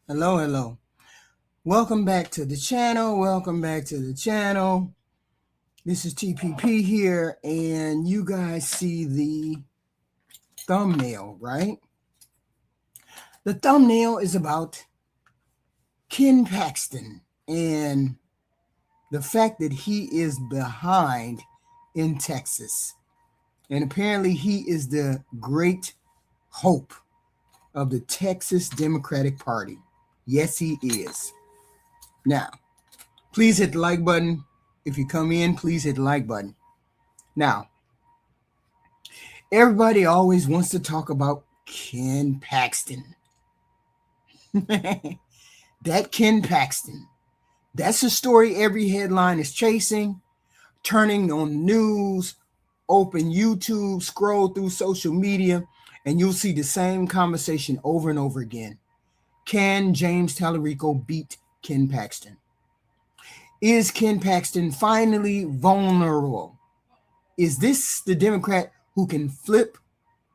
Hello. Welcome back to the channel. This is TPP here, and you guys see the thumbnail, right? The thumbnail is about Ken Paxton and the fact that he is behind in Texas. And apparently he is the great hope of the Texas Democratic Party. Yes, he is. Now, please hit the like button. If you come in, please hit the like button. Now, everybody always wants to talk about Ken Paxton. That Ken Paxton. That's the story every headline is chasing. Turning on news, open YouTube, scroll through social media, and you'll see the same conversation over and over again. Can James Talarico beat Ken Paxton? Is Ken Paxton finally vulnerable? Is this the Democrat who can flip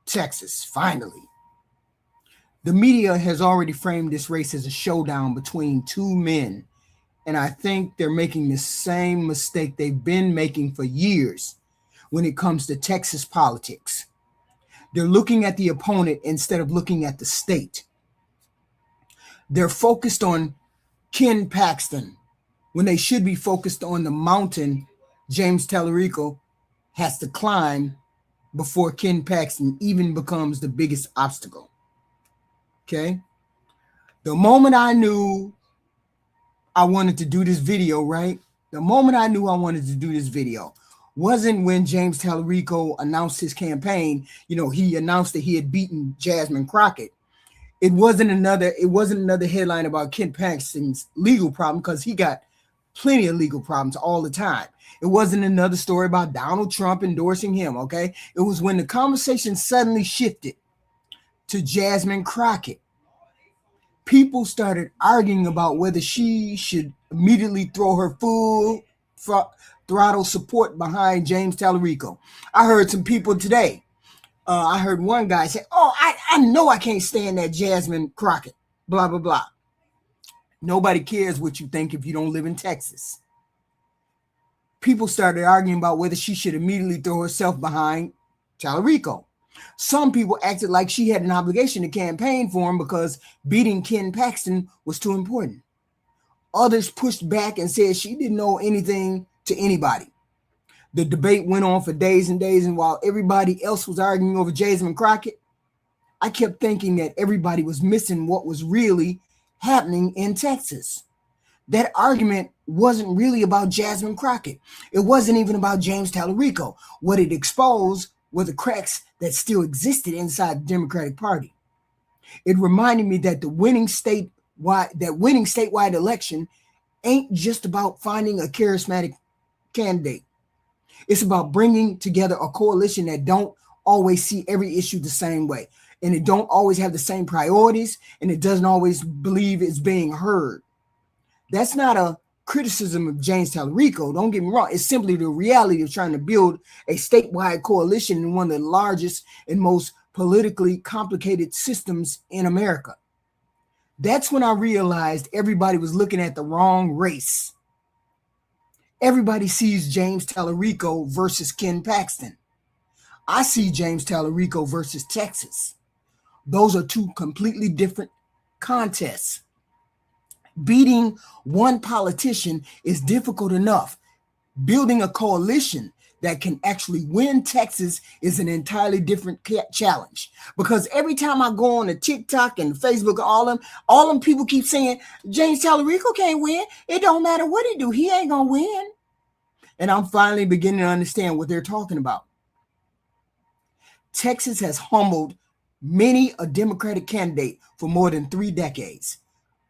Texas finally? The media has already framed this race as a showdown between two men, and I think they're making the same mistake they've been making for years when it comes to Texas politics. They're looking at the opponent instead of looking at the state. They're focused on Ken Paxton when they should be focused on the mountain James Talarico has to climb before Ken Paxton even becomes the biggest obstacle. Okay? The moment I knew I wanted to do this video, right? The moment I knew I wanted to do this video wasn't when James Talarico announced his campaign. You know, he announced that he had beaten Jasmine Crockett. It wasn't another headline about Ken Paxton's legal problem, because he got plenty of legal problems all the time. It wasn't another story about Donald Trump endorsing him, okay? It was when the conversation suddenly shifted to Jasmine Crockett. People started arguing about whether she should immediately throw her full throttle support behind James Talarico. I heard some people today. I heard one guy say, "Oh, I know I can't stand that Jasmine Crockett, blah, blah, blah." Nobody cares what you think if you don't live in Texas. People started arguing about whether she should immediately throw herself behind Talarico. Some people acted like she had an obligation to campaign for him because beating Ken Paxton was too important. Others pushed back and said she didn't know anything to anybody. The debate went on for days and days, and while everybody else was arguing over Jasmine Crockett, I kept thinking that everybody was missing what was really happening in Texas. That argument wasn't really about Jasmine Crockett. It wasn't even about James Talarico. What it exposed were the cracks that still existed inside the Democratic Party. It reminded me that winning statewide election ain't just about finding a charismatic candidate. It's about bringing together a coalition that don't always see every issue the same way, and it don't always have the same priorities, and it doesn't always believe it's being heard. That's not a criticism of James Talarico. Don't get me wrong. It's simply the reality of trying to build a statewide coalition in one of the largest and most politically complicated systems in America. That's when I realized everybody was looking at the wrong race. Everybody sees James Talarico versus Ken Paxton. I see James Talarico versus Texas. Those are two completely different contests. Beating one politician is difficult enough. Building a coalition that can actually win Texas is an entirely different challenge. Because every time I go on to TikTok and Facebook, all them people keep saying, James Talarico can't win. It don't matter what he do. He ain't going to win. And I'm finally beginning to understand what they're talking about. Texas has humbled many a Democratic candidate for more than 3 decades.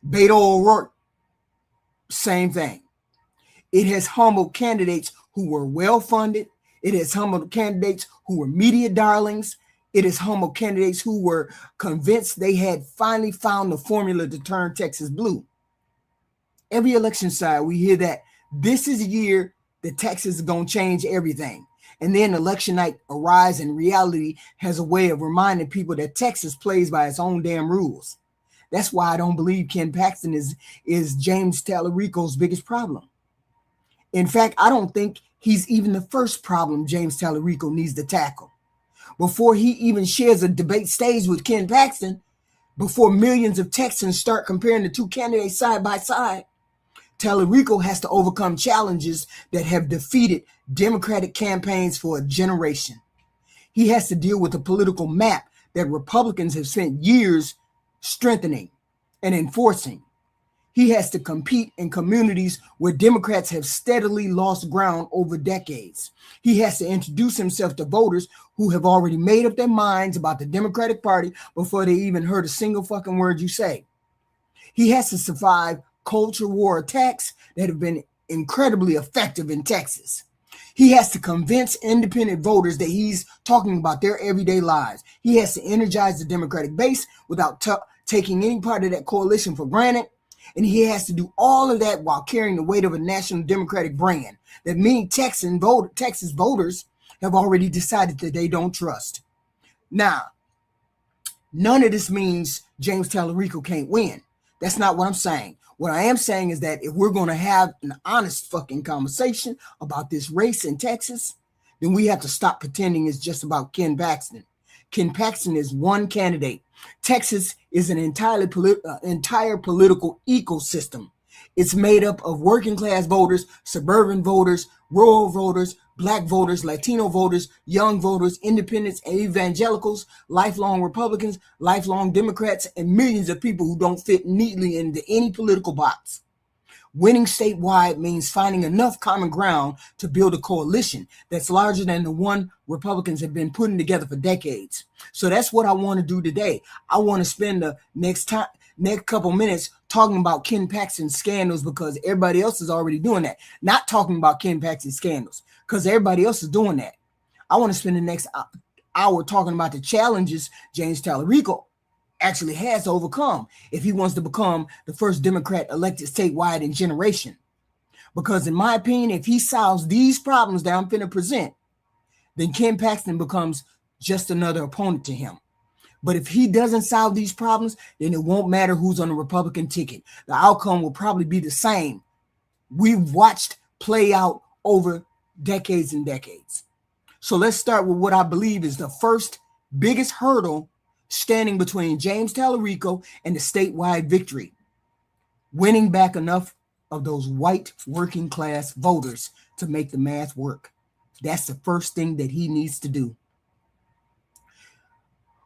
Beto O'Rourke, same thing. It has humbled candidates who were well-funded. It has humbled candidates who were media darlings. It has humbled candidates who were convinced they had finally found the formula to turn Texas blue. Every election side, we hear that this is a year that Texas is going to change everything. And then election night arrives and reality has a way of reminding people that Texas plays by its own damn rules. That's why I don't believe Ken Paxton is James Talarico's biggest problem. In fact, I don't think he's even the first problem James Talarico needs to tackle. Before he even shares a debate stage with Ken Paxton, before millions of Texans start comparing the two candidates side by side, Talarico has to overcome challenges that have defeated Democratic campaigns for a generation. He has to deal with a political map that Republicans have spent years strengthening and enforcing. He has to compete in communities where Democrats have steadily lost ground over decades. He has to introduce himself to voters who have already made up their minds about the Democratic Party before they even heard a single fucking word you say. He has to survive culture war attacks that have been incredibly effective in Texas. He has to convince independent voters that he's talking about their everyday lives. He has to energize the Democratic base without taking any part of that coalition for granted. And he has to do all of that while carrying the weight of a national Democratic brand that many Texas voters have already decided that they don't trust. Now, none of this means James Talarico can't win. That's not what I'm saying. What I am saying is that if we're going to have an honest fucking conversation about this race in Texas, then we have to stop pretending it's just about Ken Paxton. Ken Paxton is one candidate. Texas is an entire political ecosystem. It's made up of working class voters, suburban voters, rural voters, Black voters, Latino voters, young voters, independents and evangelicals, lifelong Republicans, lifelong Democrats, and millions of people who don't fit neatly into any political box. Winning statewide means finding enough common ground to build a coalition that's larger than the one Republicans have been putting together for decades. So that's what I want to do today. I want to spend the next couple minutes talking about Ken Paxton's scandals because everybody else is already doing that. Not talking about Ken Paxton's scandals because everybody else is doing that. I want to spend the next hour talking about the challenges James Talarico actually has to overcome if he wants to become the first Democrat elected statewide in generation. Because in my opinion, if he solves these problems that I'm going to present, then Ken Paxton becomes just another opponent to him. But if he doesn't solve these problems, then it won't matter who's on the Republican ticket. The outcome will probably be the same. We've watched play out over decades and decades. So let's start with what I believe is the first biggest hurdle standing between James Talarico and the statewide victory. Winning back enough of those white working class voters to make the math work. That's the first thing that he needs to do.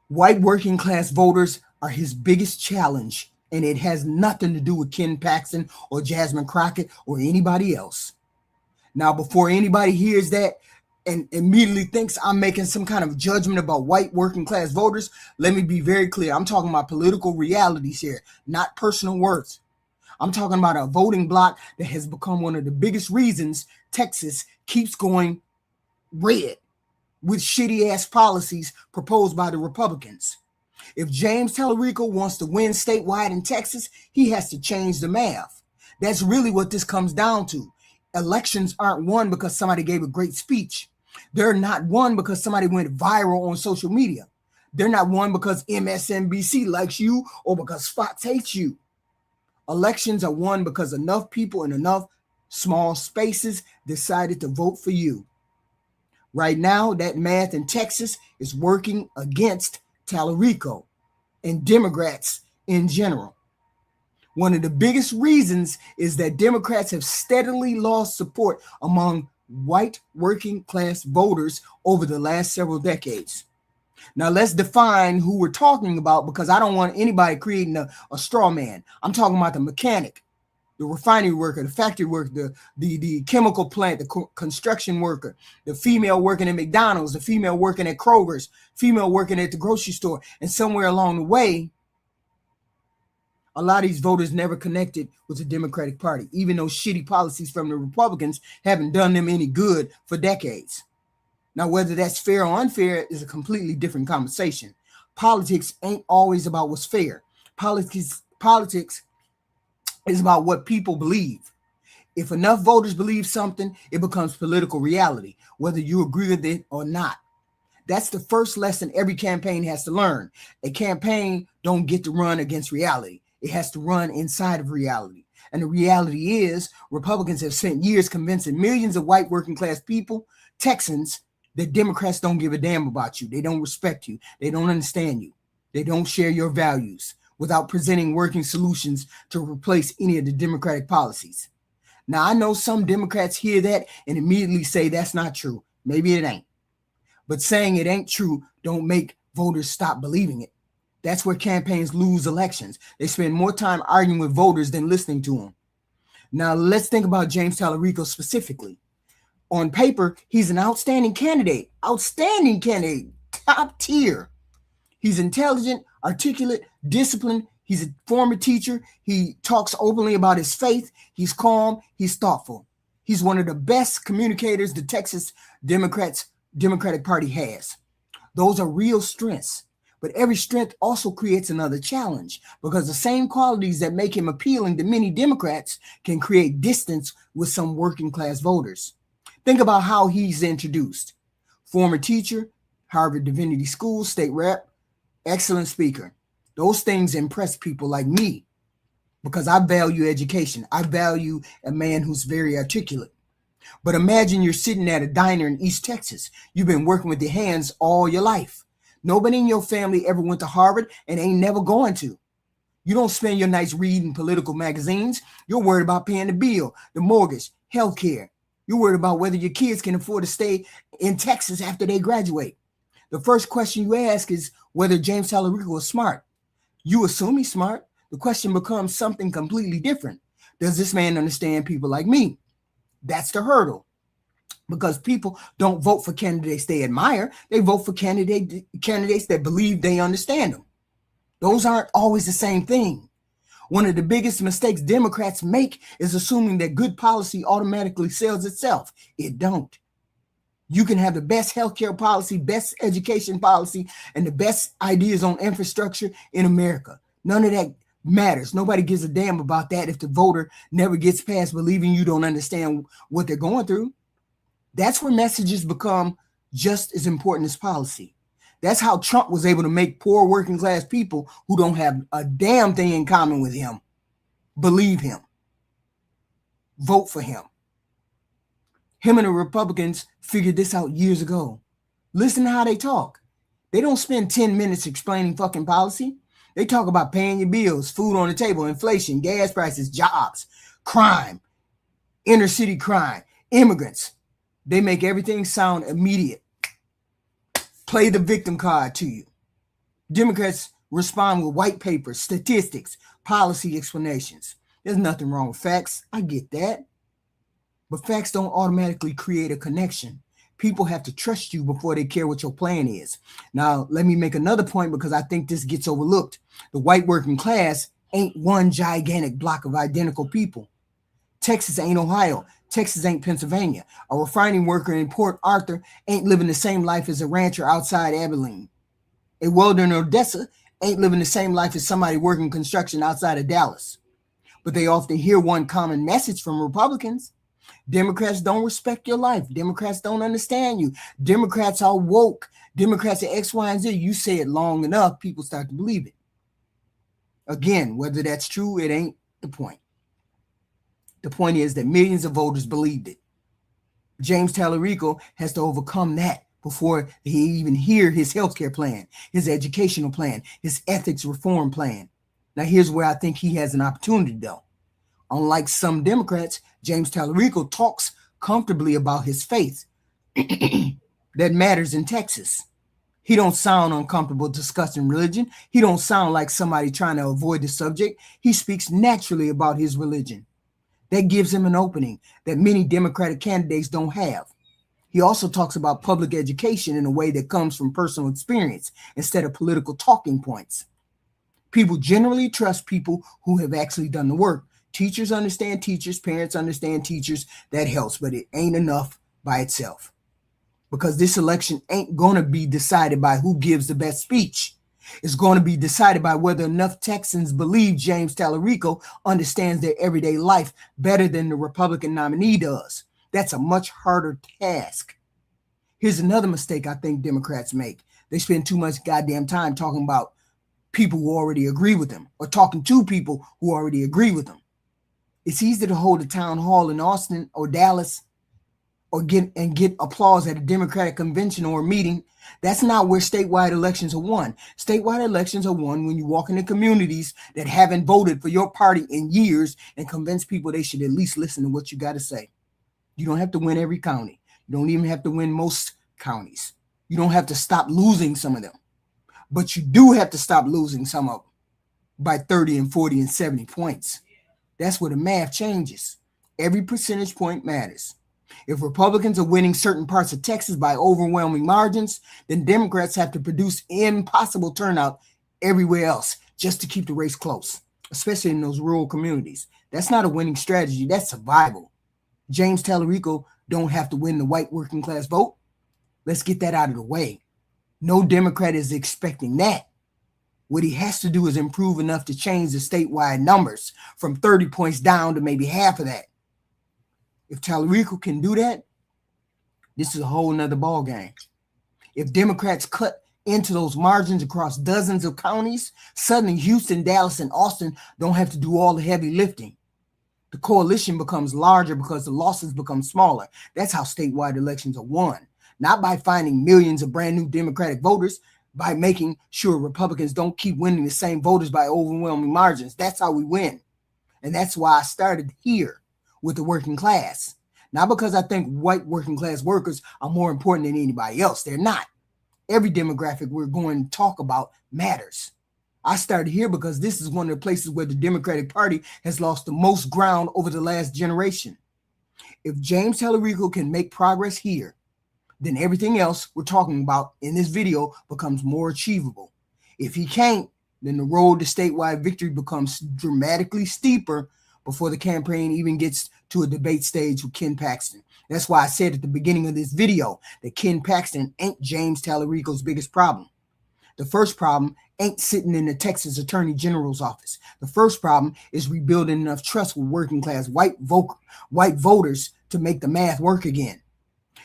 White working class voters are his biggest challenge, and it has nothing to do with Ken Paxton or Jasmine Crockett or anybody else. Now, before anybody hears that and immediately thinks I'm making some kind of judgment about white working class voters, let me be very clear. I'm talking about political realities here, not personal worth. I'm talking about a voting bloc that has become one of the biggest reasons Texas keeps going red with shitty ass policies proposed by the Republicans. If James Talarico wants to win statewide in Texas, he has to change the math. That's really what this comes down to. Elections aren't won because somebody gave a great speech. They're not won because somebody went viral on social media. They're not won because MSNBC likes you or because Fox hates you. Elections are won because enough people in enough small spaces decided to vote for you. Right now, that math in Texas is working against Talarico and Democrats in general. One of the biggest reasons is that Democrats have steadily lost support among white working class voters over the last several decades. Now let's define who we're talking about because I don't want anybody creating a straw man. I'm talking about the mechanic. the refinery worker, the factory worker, the chemical plant, the construction worker, the female working at McDonald's, the female working at Kroger's, female working at the grocery store. And somewhere along the way, a lot of these voters never connected with the Democratic Party, even though shitty policies from the Republicans haven't done them any good for decades. Now, whether that's fair or unfair is a completely different conversation. Politics ain't always about what's fair. Politics is about what people believe. If enough voters believe something, it becomes political reality, whether you agree with it or not. That's the first lesson every campaign has to learn. A campaign don't get to run against reality. It has to run inside of reality. And the reality is, Republicans have spent years convincing millions of white working class people, Texans, that Democrats don't give a damn about you. They don't respect you. They don't understand you. They don't share your values, without presenting working solutions to replace any of the Democratic policies. Now, I know some Democrats hear that and immediately say that's not true. Maybe it ain't. But saying it ain't true don't make voters stop believing it. That's where campaigns lose elections. They spend more time arguing with voters than listening to them. Now, let's think about James Talarico specifically. On paper, he's an outstanding candidate, top tier. He's intelligent, articulate, disciplined. He's a former teacher. He talks openly about his faith. He's calm. He's thoughtful. He's one of the best communicators the Texas Democratic Party has. Those are real strengths. But every strength also creates another challenge, because the same qualities that make him appealing to many Democrats can create distance with some working class voters. Think about how he's introduced. Former teacher, Harvard Divinity School, state rep, excellent speaker. Those things impress people like me because I value education. I value a man who's very articulate. But imagine you're sitting at a diner in East Texas. You've been working with your hands all your life. Nobody in your family ever went to Harvard and ain't never going to. You don't spend your nights reading political magazines. You're worried about paying the bill, the mortgage, health care. You're worried about whether your kids can afford to stay in Texas after they graduate. The first question you ask is whether James Talarico is smart. You assume he's smart. The question becomes something completely different. Does this man understand people like me? That's the hurdle. Because people don't vote for candidates they admire. They vote for candidates that believe they understand them. Those aren't always the same thing. One of the biggest mistakes Democrats make is assuming that good policy automatically sells itself. It don't. You can have the best healthcare policy, best education policy, and the best ideas on infrastructure in America. None of that matters. Nobody gives a damn about that if the voter never gets past believing you don't understand what they're going through. That's where messages become just as important as policy. That's how Trump was able to make poor working class people who don't have a damn thing in common with him believe him, vote for him. Him and the Republicans figured this out years ago. Listen to how they talk. They don't spend 10 minutes explaining fucking policy. They talk about paying your bills, food on the table, inflation, gas prices, jobs, crime, inner city crime, immigrants. They make everything sound immediate. Play the victim card to you. Democrats respond with white papers, statistics, policy explanations. There's nothing wrong with facts. I get that. But facts don't automatically create a connection. People have to trust you before they care what your plan is. Now, let me make another point because I think this gets overlooked. The white working class ain't one gigantic block of identical people. Texas ain't Ohio. Texas ain't Pennsylvania. A refining worker in Port Arthur ain't living the same life as a rancher outside Abilene. A welder in Odessa ain't living the same life as somebody working construction outside of Dallas. But they often hear one common message from Republicans. Democrats don't respect your life. Democrats don't understand you. Democrats are woke. Democrats are X, Y, and Z. You say it long enough, people start to believe it. Again, whether that's true, it ain't the point. The point is that millions of voters believed it. James Talarico has to overcome that before he even hear his healthcare plan, his educational plan, his ethics reform plan. Now, here's where I think he has an opportunity, though. Unlike some Democrats, James Talarico talks comfortably about his faith that matters in Texas. He don't sound uncomfortable discussing religion. He don't sound like somebody trying to avoid the subject. He speaks naturally about his religion. That gives him an opening that many Democratic candidates don't have. He also talks about public education in a way that comes from personal experience instead of political talking points. People generally trust people who have actually done the work. Teachers understand teachers, parents understand teachers. That helps, but it ain't enough by itself. Because this election ain't going to be decided by who gives the best speech. It's going to be decided by whether enough Texans believe James Talarico understands their everyday life better than the Republican nominee does. That's a much harder task. Here's another mistake I think Democrats make. They spend too much goddamn time talking about people who already agree with them or talking to people who already agree with them. It's easy to hold a town hall in Austin or Dallas or get applause at a Democratic convention or a meeting. That's not where statewide elections are won. Statewide elections are won when you walk into communities that haven't voted for your party in years and convince people they should at least listen to what you got to say. You don't have to win every county. You don't even have to win most counties. You don't have to stop losing some of them. But you do have to stop losing some of them by 30 and 40 and 70 points. That's where the math changes. Every percentage point matters. If Republicans are winning certain parts of Texas by overwhelming margins, then Democrats have to produce impossible turnout everywhere else just to keep the race close, especially in those rural communities. That's not a winning strategy. That's survival. James Talarico don't have to win the white working class vote. Let's get that out of the way. No Democrat is expecting that. What he has to do is improve enough to change the statewide numbers from 30 points down to maybe half of that. If Talarico can do that, this is a whole nother ball game. If Democrats cut into those margins across dozens of counties, suddenly Houston, Dallas, and Austin don't have to do all the heavy lifting. The coalition becomes larger because the losses become smaller. That's how statewide elections are won. Not by finding millions of brand new Democratic voters, by making sure Republicans don't keep winning the same voters by overwhelming margins. That's how we win. And that's why I started here with the working class. Not because I think white working class workers are more important than anybody else. They're not. Every demographic we're going to talk about matters. I started here because this is one of the places where the Democratic Party has lost the most ground over the last generation. If James Talarico can make progress here, then everything else we're talking about in this video becomes more achievable. If he can't, then the road to statewide victory becomes dramatically steeper before the campaign even gets to a debate stage with Ken Paxton. That's why I said at the beginning of this video that Ken Paxton ain't James Talarico's biggest problem. The first problem ain't sitting in the Texas Attorney General's office. The first problem is rebuilding enough trust with working class white voters to make the math work again.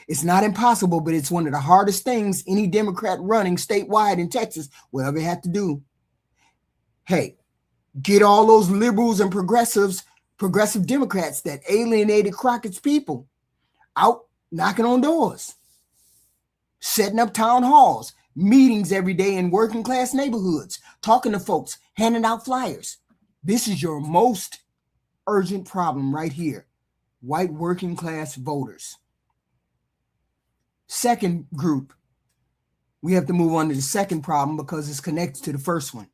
It's not impossible, but it's one of the hardest things any Democrat running statewide in Texas will ever have to do. Hey, get all those liberals and progressive Democrats that alienated Crockett's people out knocking on doors, setting up town halls, meetings every day in working class neighborhoods, talking to folks, handing out flyers. This is your most urgent problem right here. White working class voters. Second group, we have to move on to the second problem because it's connected to the first one,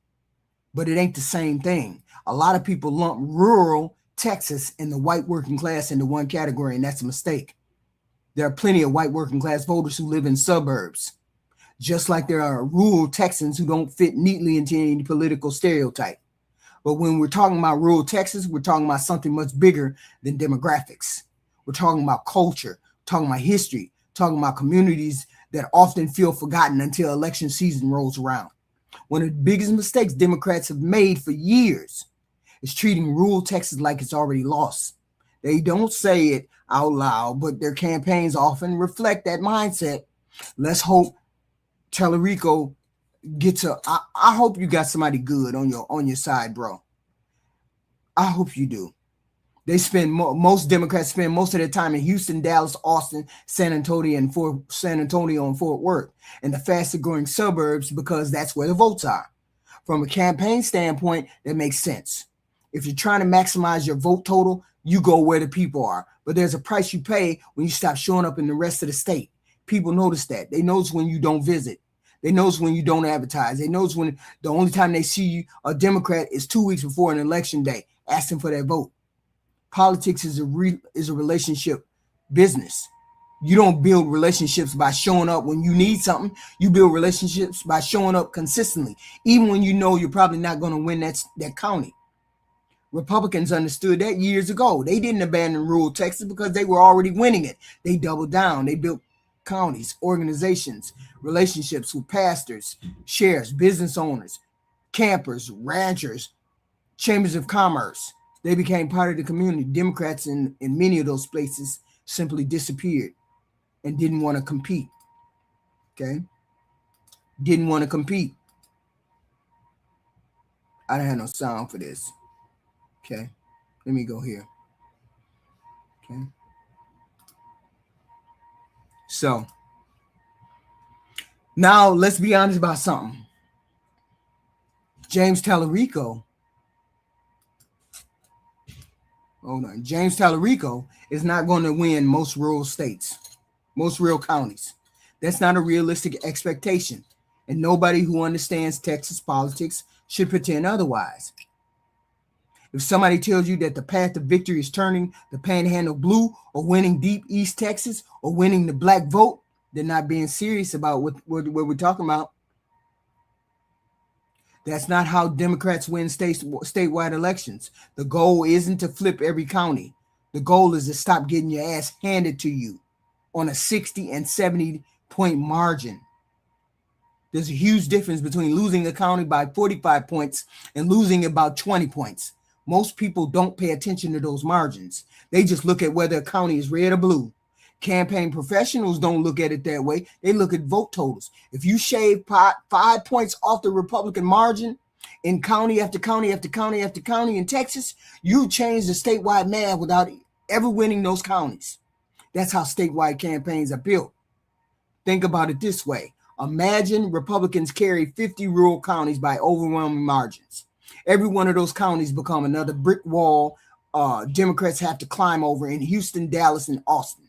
but it ain't the same thing. A lot of people lump rural Texas and the white working class into one category, and that's a mistake. There are plenty of white working class voters who live in suburbs, just like there are rural Texans who don't fit neatly into any political stereotype. But when we're talking about rural Texas, we're talking about something much bigger than demographics. We're talking about culture, talking about history, talking about communities that often feel forgotten until election season rolls around. One of the biggest mistakes Democrats have made for years is treating rural Texas like it's already lost. They don't say it out loud, but their campaigns often reflect that mindset. Let's hope Talarico gets I hope you got somebody good on your side, bro. I hope you do. They spend most Democrats spend most of their time in Houston, Dallas, Austin, San Antonio, and Fort Worth, and the fastest growing suburbs because that's where the votes are. From a campaign standpoint, that makes sense. If you're trying to maximize your vote total, you go where the people are. But there's a price you pay when you stop showing up in the rest of the state. People notice that. They notice when you don't visit. They notice when you don't advertise. They notice when the only time they see you a Democrat is 2 weeks before an election day, asking for their vote. Politics is a relationship business. You don't build relationships by showing up when you need something. You build relationships by showing up consistently, even when you know you're probably not going to win that county. Republicans understood that years ago. They didn't abandon rural Texas because they were already winning it. They doubled down. They built counties, organizations, relationships with pastors, sheriffs, business owners, campers, ranchers, chambers of commerce. They became part of the community. Democrats in many of those places simply disappeared and didn't want to compete. Okay? Didn't want to compete. I don't have no sound for this. Okay? Let me go here. Okay? So, now let's be honest about something. James Talarico is not going to win most rural states, most rural counties. That's not a realistic expectation. And nobody who understands Texas politics should pretend otherwise. If somebody tells you that the path to victory is turning the panhandle blue or winning deep East Texas or winning the black vote, they're not being serious about what we're talking about. That's not how Democrats win statewide elections. The goal isn't to flip every county. The goal is to stop getting your ass handed to you on a 60 and 70 point margin. There's a huge difference between losing a county by 45 points and losing about 20 points. Most people don't pay attention to those margins. They just look at whether a county is red or blue. Campaign professionals don't look at it that way. They look at vote totals. If you shave 5 points off the Republican margin in county after county after county after county in Texas, you change the statewide math without ever winning those counties. That's how statewide campaigns are built. Think about it this way. Imagine Republicans carry 50 rural counties by overwhelming margins. Every one of those counties become another brick wall Democrats have to climb over in Houston, Dallas, and Austin.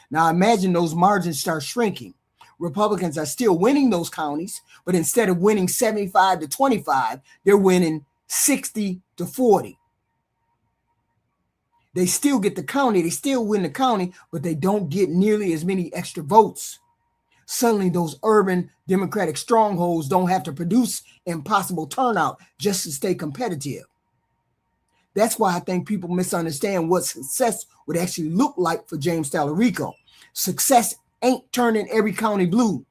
Now imagine those margins start shrinking. Republicans are still winning those counties, but instead of winning 75 to 25, they're winning 60 to 40. They still get the county, they still win the county, but they don't get nearly as many extra votes. Suddenly, those urban Democratic strongholds don't have to produce impossible turnout just to stay competitive. That's why I think people misunderstand what success would actually look like for James Talarico. Success ain't turning every county blue.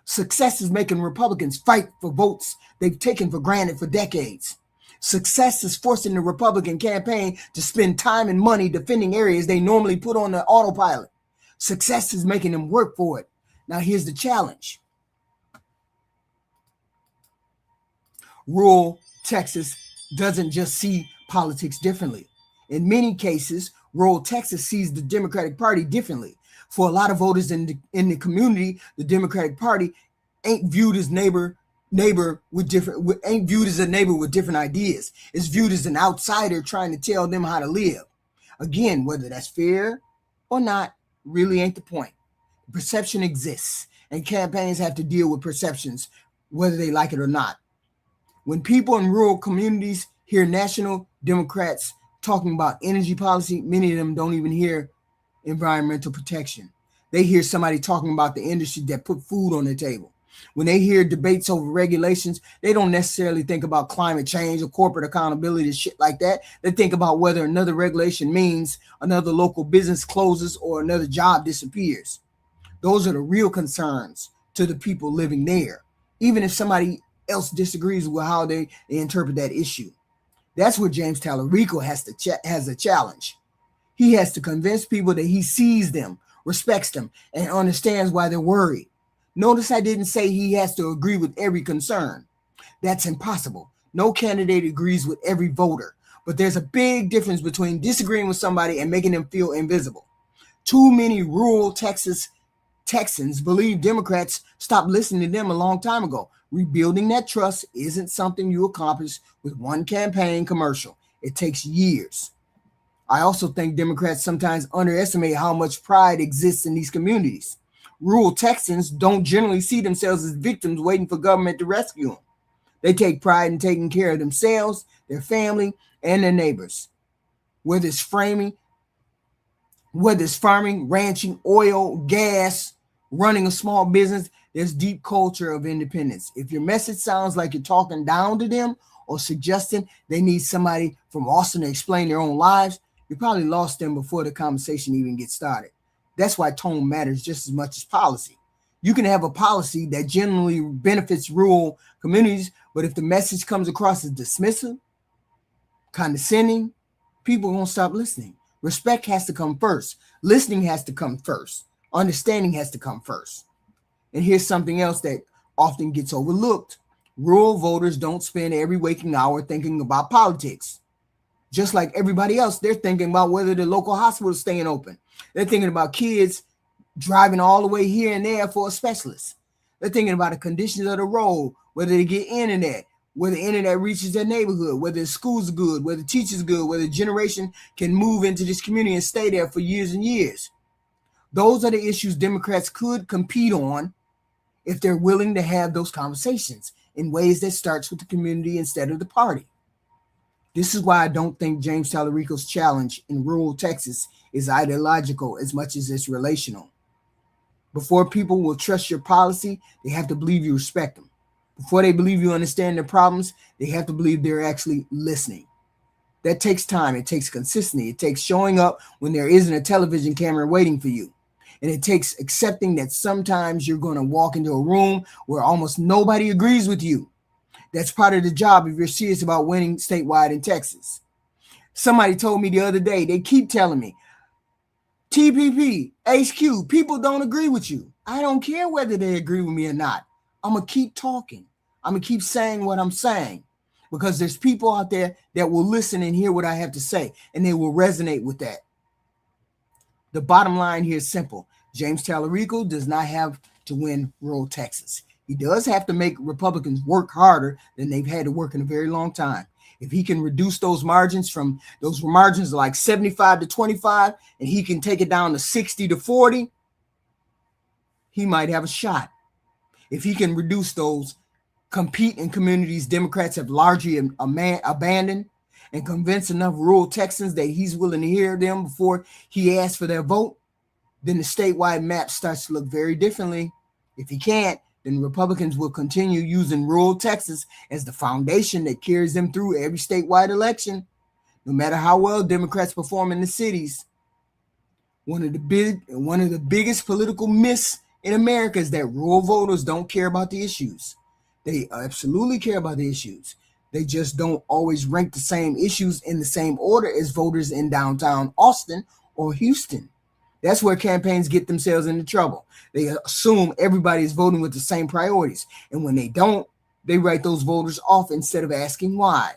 Success is making Republicans fight for votes they've taken for granted for decades. Success is forcing the Republican campaign to spend time and money defending areas they normally put on the autopilot. Success is making them work for it. Now, here's the challenge. Rural Texas doesn't just see politics differently. In many cases, rural Texas sees the Democratic Party differently. For a lot of voters in the community, the Democratic Party ain't viewed as a neighbor with different ideas. It's viewed as an outsider trying to tell them how to live. Again, whether that's fair or not really ain't the point. Perception exists, and campaigns have to deal with perceptions, whether they like it or not. When people in rural communities hear national Democrats talking about energy policy, many of them don't even hear environmental protection. They hear somebody talking about the industry that put food on the table. When they hear debates over regulations, they don't necessarily think about climate change or corporate accountability, shit like that. They think about whether another regulation means another local business closes or another job disappears. Those are the real concerns to the people living there, even if somebody else disagrees with how they interpret that issue. That's where James Talarico has a challenge. He has to convince people that he sees them, respects them, and understands why they're worried. Notice I didn't say he has to agree with every concern. That's impossible. No candidate agrees with every voter, but there's a big difference between disagreeing with somebody and making them feel invisible. Too many rural Texans believe Democrats stopped listening to them a long time ago. Rebuilding that trust isn't something you accomplish with one campaign commercial. It takes years. I also think Democrats sometimes underestimate how much pride exists in these communities. Rural Texans don't generally see themselves as victims waiting for government to rescue them. They take pride in taking care of themselves, their family, and their neighbors. whether it's farming, ranching, oil, gas, running a small business, there's deep culture of independence. If your message sounds like you're talking down to them or suggesting they need somebody from Austin to explain their own lives, you probably lost them before the conversation even gets started. That's why tone matters just as much as policy. You can have a policy that generally benefits rural communities, but if the message comes across as dismissive, condescending, people won't stop listening. Respect has to come first. Listening has to come first. Understanding has to come first. And here's something else that often gets overlooked. Rural voters don't spend every waking hour thinking about politics. Just like everybody else, they're thinking about whether the local hospital is staying open. They're thinking about kids driving all the way here and there for a specialist. They're thinking about the conditions of the road, whether they get internet, whether the internet reaches their neighborhood, whether the schools are good, whether the teachers are good, whether the generation can move into this community and stay there for years and years. Those are the issues Democrats could compete on if they're willing to have those conversations in ways that starts with the community instead of the party. This is why I don't think James Talarico's challenge in rural Texas is ideological as much as it's relational. Before people will trust your policy, they have to believe you respect them. Before they believe you understand their problems, they have to believe they're actually listening. That takes time. It takes consistency. It takes showing up when there isn't a television camera waiting for you. And it takes accepting that sometimes you're going to walk into a room where almost nobody agrees with you. That's part of the job if you're serious about winning statewide in Texas. Somebody told me the other day, they keep telling me, TPP, HQ, people don't agree with you. I don't care whether they agree with me or not. I'm going to keep talking. I'm going to keep saying what I'm saying because there's people out there that will listen and hear what I have to say, and they will resonate with that. The bottom line here is simple. James Talarico does not have to win rural Texas. He does have to make Republicans work harder than they've had to work in a very long time. If he can reduce those margins like 75 to 25, and he can take it down to 60 to 40, he might have a shot. If he can reduce those compete in communities Democrats have largely abandoned and convince enough rural Texans that he's willing to hear them before he asks for their vote, then the statewide map starts to look very differently. If he can't, then Republicans will continue using rural Texas as the foundation that carries them through every statewide election, no matter how well Democrats perform in the cities. One of the biggest political myths in America is that rural voters don't care about the issues. They absolutely care about the issues. They just don't always rank the same issues in the same order as voters in downtown Austin or Houston. That's where campaigns get themselves into trouble. They assume everybody is voting with the same priorities. And when they don't, they write those voters off instead of asking why.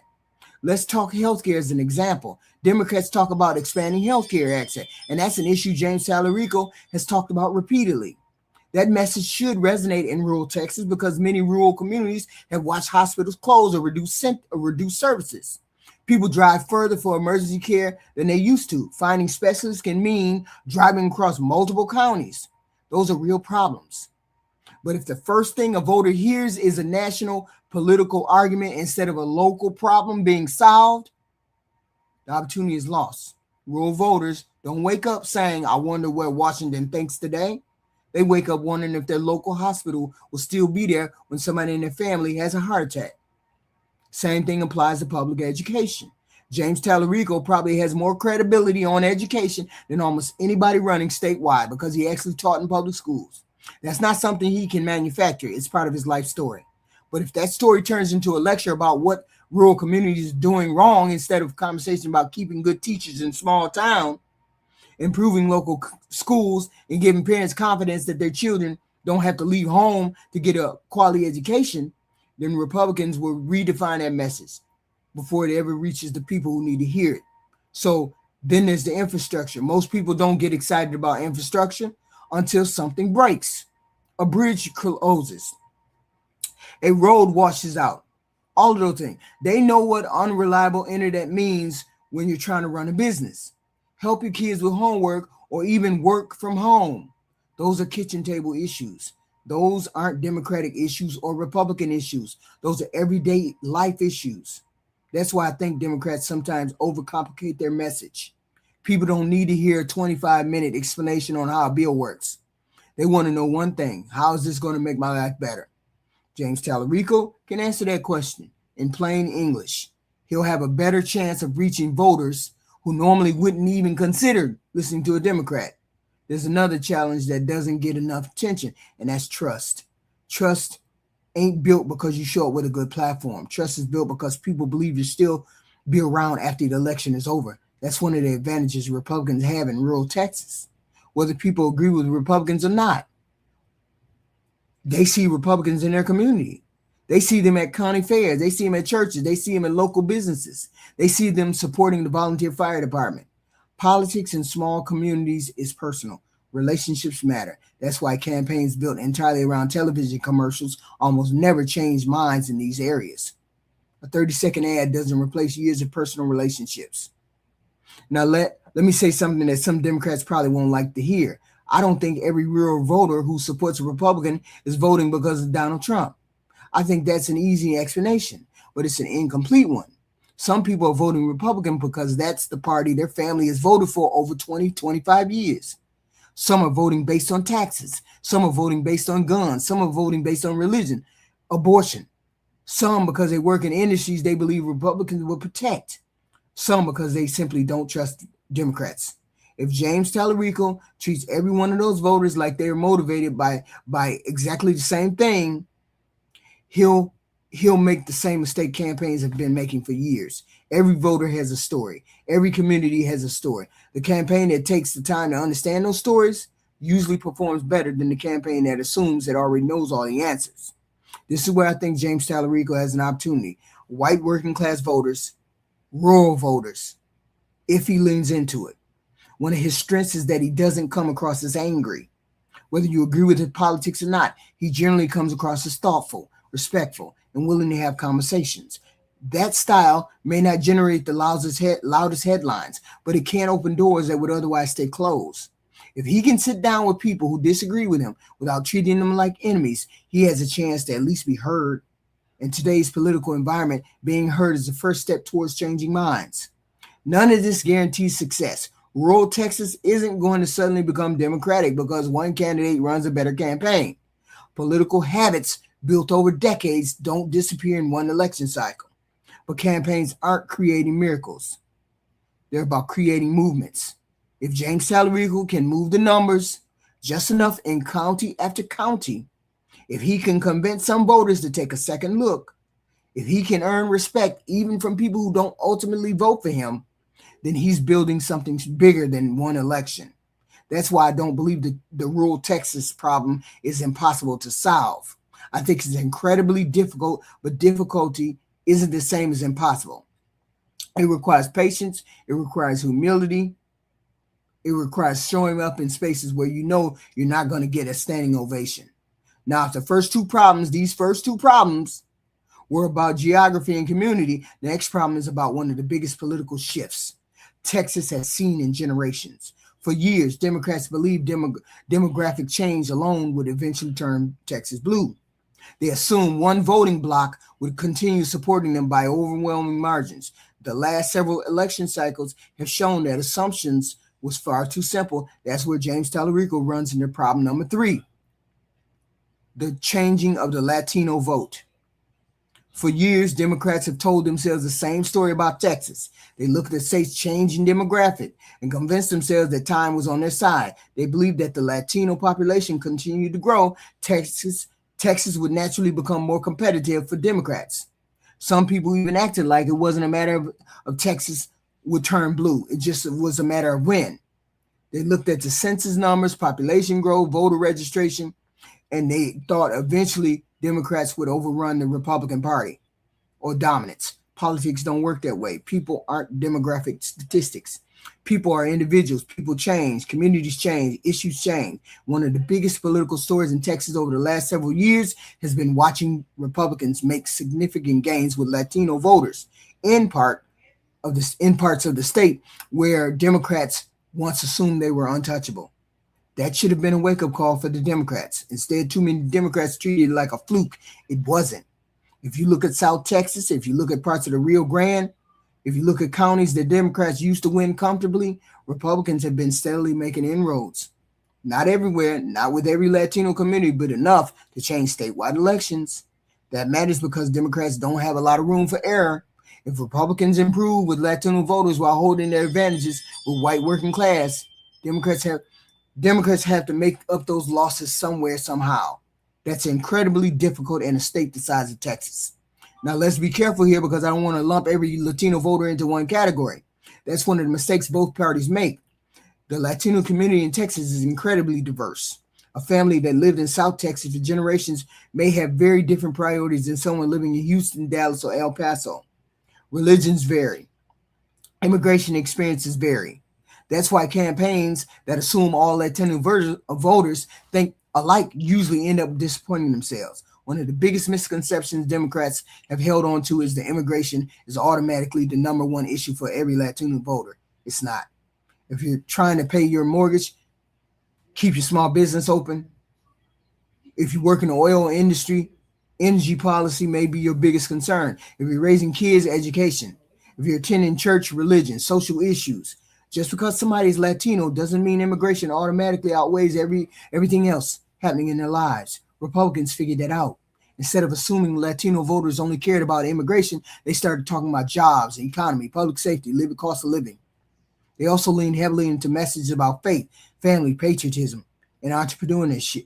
Let's talk healthcare as an example. Democrats talk about expanding healthcare access, and that's an issue James Talarico has talked about repeatedly. That message should resonate in rural Texas because many rural communities have watched hospitals close or reduce services. People drive further for emergency care than they used to. Finding specialists can mean driving across multiple counties. Those are real problems. But if the first thing a voter hears is a national political argument instead of a local problem being solved, the opportunity is lost. Rural voters don't wake up saying, I wonder where Washington thinks today. They wake up wondering if their local hospital will still be there when somebody in their family has a heart attack. Same thing applies to public education. James Talarico probably has more credibility on education than almost anybody running statewide because he actually taught in public schools. That's not something he can manufacture. It's part of his life story. But if that story turns into a lecture about what rural communities are doing wrong instead of a conversation about keeping good teachers in small town, improving local schools, and giving parents confidence that their children don't have to leave home to get a quality education, then Republicans will redefine that message before it ever reaches the people who need to hear it. So then there's the infrastructure. Most people don't get excited about infrastructure until something breaks. A bridge closes. A road washes out. All of those things. They know what unreliable internet means when you're trying to run a business. Help your kids with homework or even work from home. Those are kitchen table issues. Those aren't Democratic issues or Republican issues. Those are everyday life issues. That's why I think Democrats sometimes overcomplicate their message. People don't need to hear a 25-minute explanation on how a bill works. They want to know one thing: how is this going to make my life better? James Talarico can answer that question in plain English. He'll have a better chance of reaching voters who normally wouldn't even consider listening to a Democrat. There's another challenge that doesn't get enough attention, and that's trust. Trust ain't built because you show up with a good platform. Trust is built because people believe you'll still be around after the election is over. That's one of the advantages Republicans have in rural Texas. Whether people agree with Republicans or not, they see Republicans in their community. They see them at county fairs. They see them at churches. They see them in local businesses. They see them supporting the volunteer fire department. Politics in small communities is personal. Relationships matter. That's why campaigns built entirely around television commercials almost never change minds in these areas. A 30-second ad doesn't replace years of personal relationships. Now, let me say something that some Democrats probably won't like to hear. I don't think every rural voter who supports a Republican is voting because of Donald Trump. I think that's an easy explanation, but it's an incomplete one. Some people are voting Republican because that's the party their family has voted for over 20, 25 years. Some are voting based on taxes. Some are voting based on guns. Some are voting based on religion, abortion. Some because they work in industries they believe Republicans will protect. Some because they simply don't trust Democrats. If James Talarico treats every one of those voters like they're motivated by exactly the same thing, he'll make the same mistake campaigns have been making for years. Every voter has a story. Every community has a story. The campaign that takes the time to understand those stories usually performs better than the campaign that assumes it already knows all the answers. This is where I think James Talarico has an opportunity. White working class voters, rural voters, if he leans into it. One of his strengths is that he doesn't come across as angry. Whether you agree with his politics or not, he generally comes across as thoughtful, respectful, and willing to have conversations. That style may not generate the loudest headlines, but it can open doors that would otherwise stay closed. If he can sit down with people who disagree with him without treating them like enemies, he has a chance to at least be heard. In today's political environment, being heard is the first step towards changing minds. None of this guarantees success. Rural Texas isn't going to suddenly become Democratic because one candidate runs a better campaign. Political habits built over decades don't disappear in one election cycle. But campaigns aren't creating miracles. They're about creating movements. If James Talarico can move the numbers just enough in county after county, if he can convince some voters to take a second look, if he can earn respect even from people who don't ultimately vote for him, then he's building something bigger than one election. That's why I don't believe the rural Texas problem is impossible to solve. I think it's incredibly difficult, but difficulty isn't the same as impossible. It requires patience. It requires humility. It requires showing up in spaces where you know you're not going to get a standing ovation. Now, if these first two problems were about geography and community, the next problem is about one of the biggest political shifts Texas has seen in generations. For years, Democrats believed demographic change alone would eventually turn Texas blue. They assumed one voting bloc would continue supporting them by overwhelming margins. The last several election cycles have shown that assumptions was far too simple. That's where James Talarico runs into problem number 3, the changing of the Latino vote. For years, Democrats have told themselves the same story about Texas. They looked at state's changing demographic and convinced themselves that time was on their side. They believed that the Latino population continued to grow. Texas would naturally become more competitive for Democrats. Some people even acted like it wasn't a matter of Texas would turn blue. It just was a matter of when. They looked at the census numbers, population growth, voter registration, and they thought eventually Democrats would overrun the Republican Party or dominance. Politics don't work that way. People aren't demographic statistics. People are individuals. People change. Communities change. Issues change. One of the biggest political stories in Texas over the last several years has been watching Republicans make significant gains with Latino voters in parts of the state where Democrats once assumed they were untouchable. That should have been a wake-up call for the Democrats. Instead, too many Democrats treated it like a fluke. It wasn't. If you look at South Texas, if you look at parts of the Rio Grande, if you look at counties that Democrats used to win comfortably, Republicans have been steadily making inroads. Not everywhere, not with every Latino community, but enough to change statewide elections. That matters because Democrats don't have a lot of room for error. If Republicans improve with Latino voters while holding their advantages with white working class, Democrats have to make up those losses somewhere, somehow. That's incredibly difficult in a state the size of Texas. Now, let's be careful here because I don't want to lump every Latino voter into one category. That's one of the mistakes both parties make. The Latino community in Texas is incredibly diverse. A family that lived in South Texas for generations may have very different priorities than someone living in Houston, Dallas, or El Paso. Religions vary. Immigration experiences vary. That's why campaigns that assume all Latino voters think alike usually end up disappointing themselves. One of the biggest misconceptions Democrats have held on to is that immigration is automatically the number one issue for every Latino voter. It's not. If you're trying to pay your mortgage, keep your small business open. If you work in the oil industry, energy policy may be your biggest concern. If you're raising kids, education. If you're attending church, religion, social issues. Just because somebody's Latino doesn't mean immigration automatically outweighs everything else happening in their lives. Republicans figured that out. Instead of assuming Latino voters only cared about immigration, they started talking about jobs, economy, public safety, cost of living. They also leaned heavily into messages about faith, family, patriotism, and entrepreneurship.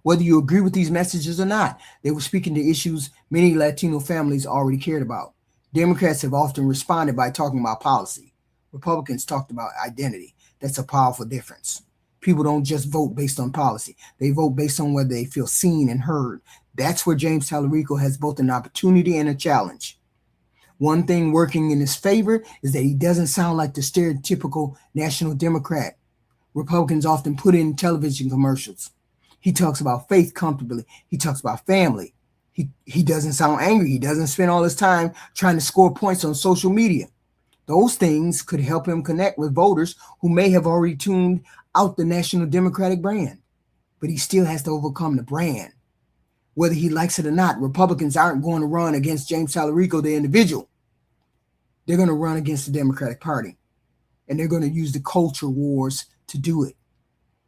Whether you agree with these messages or not, they were speaking to issues many Latino families already cared about. Democrats have often responded by talking about policy. Republicans talked about identity. That's a powerful difference. People don't just vote based on policy. They vote based on whether they feel seen and heard. That's where James Talarico has both an opportunity and a challenge. One thing working in his favor is that he doesn't sound like the stereotypical national Democrat Republicans often put in television commercials. He talks about faith comfortably. He talks about family. He doesn't sound angry. He doesn't spend all his time trying to score points on social media. Those things could help him connect with voters who may have already tuned out the National Democratic brand. But he still has to overcome the brand. Whether he likes it or not, Republicans aren't going to run against James Talarico, the individual. They're going to run against the Democratic Party. And they're going to use the culture wars to do it.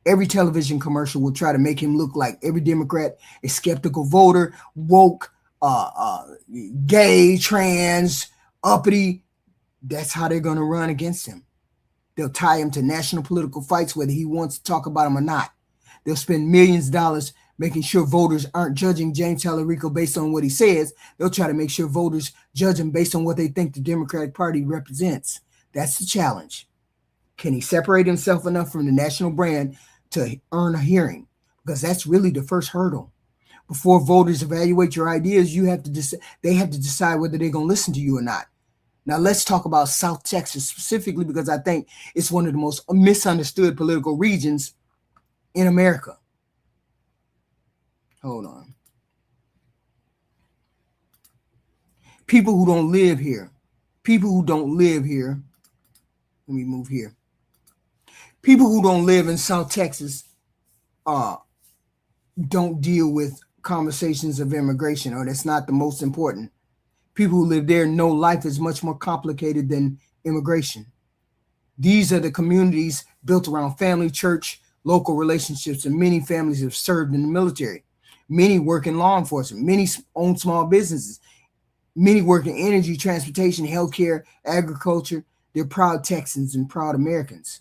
Every television commercial will try to make him look like every Democrat is skeptical voter, woke, gay, trans, uppity. That's how they're going to run against him. They'll tie him to national political fights, whether he wants to talk about them or not. They'll spend millions of dollars making sure voters aren't judging James Talarico based on what he says. They'll try to make sure voters judge him based on what they think the Democratic Party represents. That's the challenge. Can he separate himself enough from the national brand to earn a hearing? Because that's really the first hurdle. Before voters evaluate your ideas, they have to decide whether they're going to listen to you or not. Now, let's talk about South Texas specifically because I think it's one of the most misunderstood political regions in America. Hold on. People who don't live here. Let me move here. People who don't live in South Texas don't deal with conversations of immigration, or that's not the most important. People who live there know life is much more complicated than immigration. These are the communities built around family, church, local relationships, and many families have served in the military. Many work in law enforcement. Many own small businesses. Many work in energy, transportation, healthcare, agriculture. They're proud Texans and proud Americans.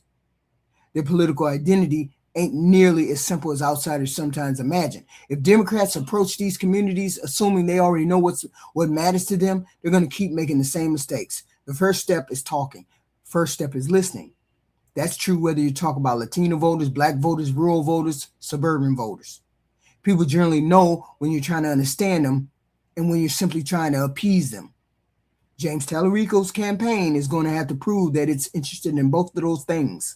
Their political identity ain't nearly as simple as outsiders sometimes imagine. If Democrats approach these communities assuming they already know what matters to them, they're going to keep making the same mistakes. The first step is talking. First step is listening. That's true whether you talk about Latino voters, Black voters, rural voters, suburban voters. People generally know when you're trying to understand them and when you're simply trying to appease them. James Talarico's campaign is going to have to prove that it's interested in both of those things.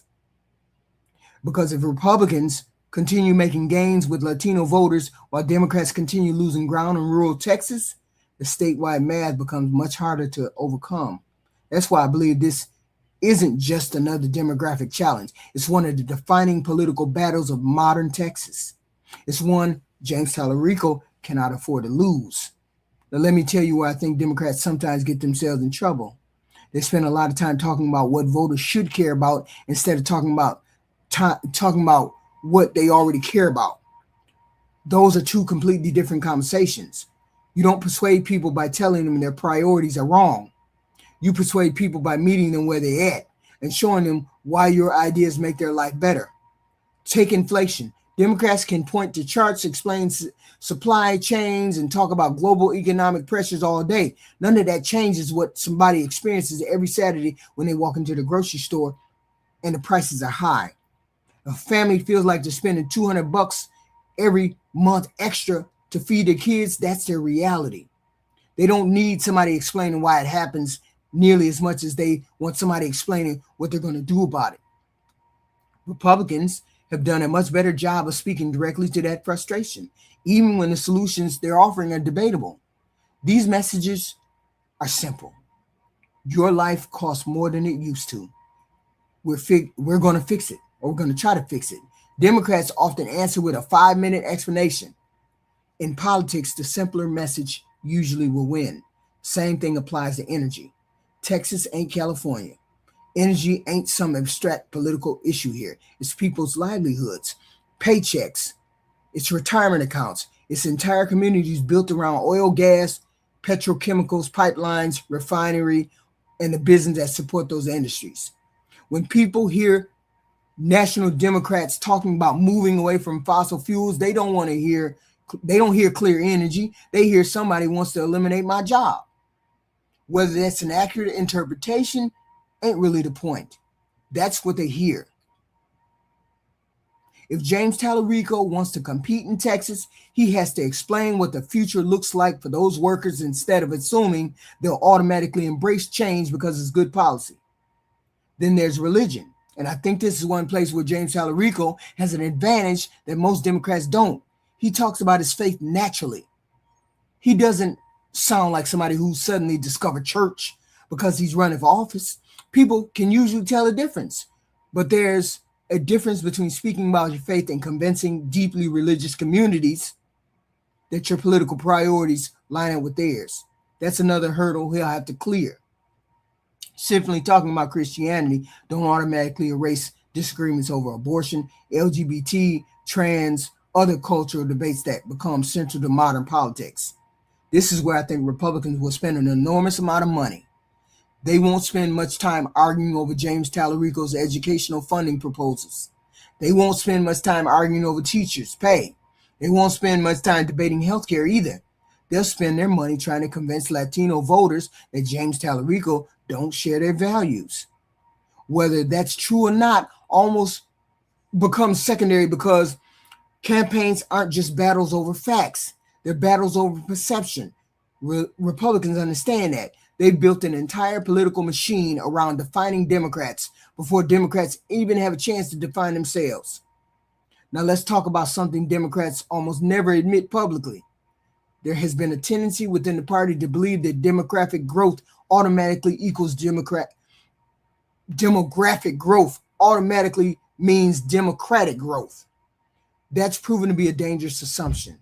Because if Republicans continue making gains with Latino voters while Democrats continue losing ground in rural Texas, the statewide math becomes much harder to overcome. That's why I believe this isn't just another demographic challenge. It's one of the defining political battles of modern Texas. It's one James Talarico cannot afford to lose. Now, let me tell you where I think Democrats sometimes get themselves in trouble. They spend a lot of time talking about what voters should care about instead of talking about what they already care about. Those are two completely different conversations. You don't persuade people by telling them their priorities are wrong. You persuade people by meeting them where they're at and showing them why your ideas make their life better. Take inflation. Democrats can point to charts, explain supply chains, and talk about global economic pressures all day. None of that changes what somebody experiences every Saturday when they walk into the grocery store and the prices are high. A family feels like they're spending $200 every month extra to feed their kids. That's their reality. They don't need somebody explaining why it happens nearly as much as they want somebody explaining what they're going to do about it. Republicans have done a much better job of speaking directly to that frustration, even when the solutions they're offering are debatable. These messages are simple. Your life costs more than it used to. We're going to fix it, or we're going to try to fix it. Democrats often answer with a 5-minute explanation. In politics, the simpler message usually will win. Same thing applies to energy. Texas ain't California. Energy ain't some abstract political issue here. It's people's livelihoods, paychecks, it's retirement accounts. It's entire communities built around oil, gas, petrochemicals, pipelines, refinery, and the business that support those industries. When people hear national Democrats talking about moving away from fossil fuels, they don't hear clear energy. They hear somebody wants to eliminate my job. Whether that's an accurate interpretation ain't really the point. That's what they hear. If James Talarico wants to compete in Texas, he has to explain what the future looks like for those workers instead of assuming they'll automatically embrace change because it's good policy. Then there's religion. And I think this is one place where James Talarico has an advantage that most Democrats don't. He talks about his faith naturally. He doesn't sound like somebody who suddenly discovered church because he's running for office. People can usually tell a difference, but there's a difference between speaking about your faith and convincing deeply religious communities that your political priorities line up with theirs. That's another hurdle he'll have to clear. Simply talking about Christianity don't automatically erase disagreements over abortion, LGBT, trans, other cultural debates that become central to modern politics. This is where I think Republicans will spend an enormous amount of money. They won't spend much time arguing over James Talarico's educational funding proposals. They won't spend much time arguing over teachers' pay. They won't spend much time debating healthcare either. They'll spend their money trying to convince Latino voters that James Talarico don't share their values. Whether that's true or not almost becomes secondary because campaigns aren't just battles over facts. They're battles over perception. Republicans understand that. They've built an entire political machine around defining Democrats before Democrats even have a chance to define themselves. Now let's talk about something Democrats almost never admit publicly. There has been a tendency within the party to believe that demographic growth automatically equals demographic growth automatically means democratic growth. That's proven to be a dangerous assumption.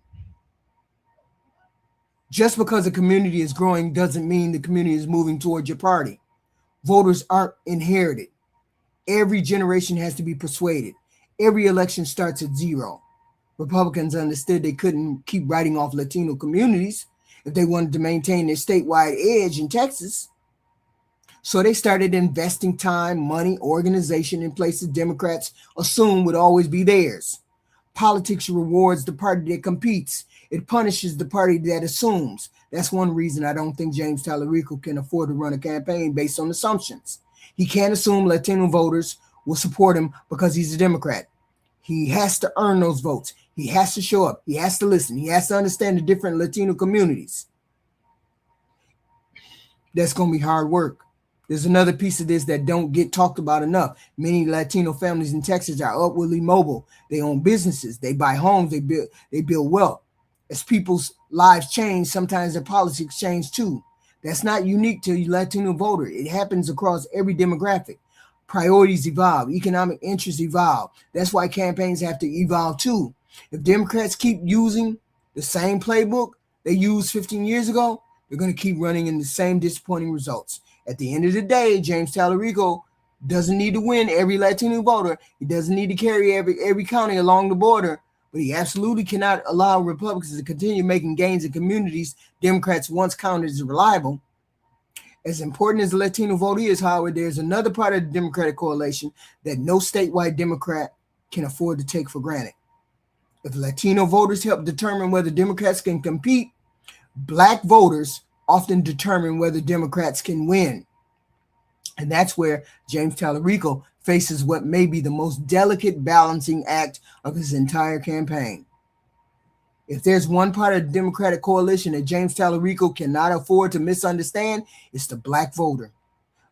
Just because a community is growing doesn't mean the community is moving toward your party. Voters aren't inherited. Every generation has to be persuaded. Every election starts at zero. Republicans understood they couldn't keep writing off Latino communities if they wanted to maintain their statewide edge in Texas. So they started investing time, money, organization in places Democrats assume would always be theirs. Politics rewards the party that competes. It punishes the party that assumes. That's one reason I don't think James Talarico can afford to run a campaign based on assumptions. He can't assume Latino voters will support him because he's a Democrat. He has to earn those votes. He has to show up. He has to listen. He has to understand the different Latino communities. That's going to be hard work. There's another piece of this that don't get talked about enough. Many Latino families in Texas are upwardly mobile. They own businesses. They buy homes. They build wealth. As people's lives change, sometimes their politics change too. That's not unique to Latino voter. It happens across every demographic. Priorities evolve. Economic interests evolve. That's why campaigns have to evolve too. If Democrats keep using The same playbook they used 15 years ago, they're going to keep running in the same disappointing results. At the end of the day, James Talarico doesn't need to win every Latino voter. He doesn't need to carry every county along the border, but he absolutely cannot allow Republicans to continue making gains in communities Democrats once counted as reliable. As important as the Latino vote is, however, there's another part of the Democratic coalition that no statewide Democrat can afford to take for granted. If Latino voters help determine whether Democrats can compete, Black voters often determine whether Democrats can win. And that's where James Talarico faces what may be the most delicate balancing act of his entire campaign. If there's one part of the Democratic coalition that James Talarico cannot afford to misunderstand, it's the Black voter.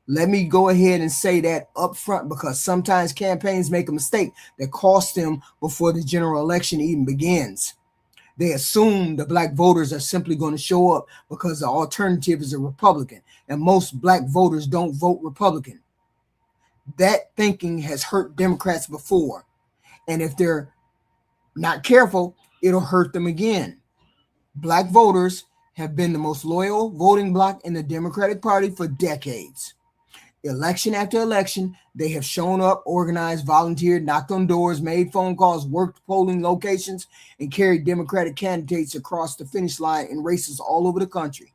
Let me go ahead and say that up front, because sometimes campaigns make a mistake that costs them before the general election even begins. They assume the Black voters are simply going to show up because the alternative is a Republican, and most Black voters don't vote Republican. That thinking has hurt Democrats before, and if they're not careful, it'll hurt them again. Black voters have been the most loyal voting bloc in the Democratic Party for decades. Election after election, they have shown up, organized, volunteered, knocked on doors, made phone calls, worked polling locations, and carried Democratic candidates across the finish line in races all over the country.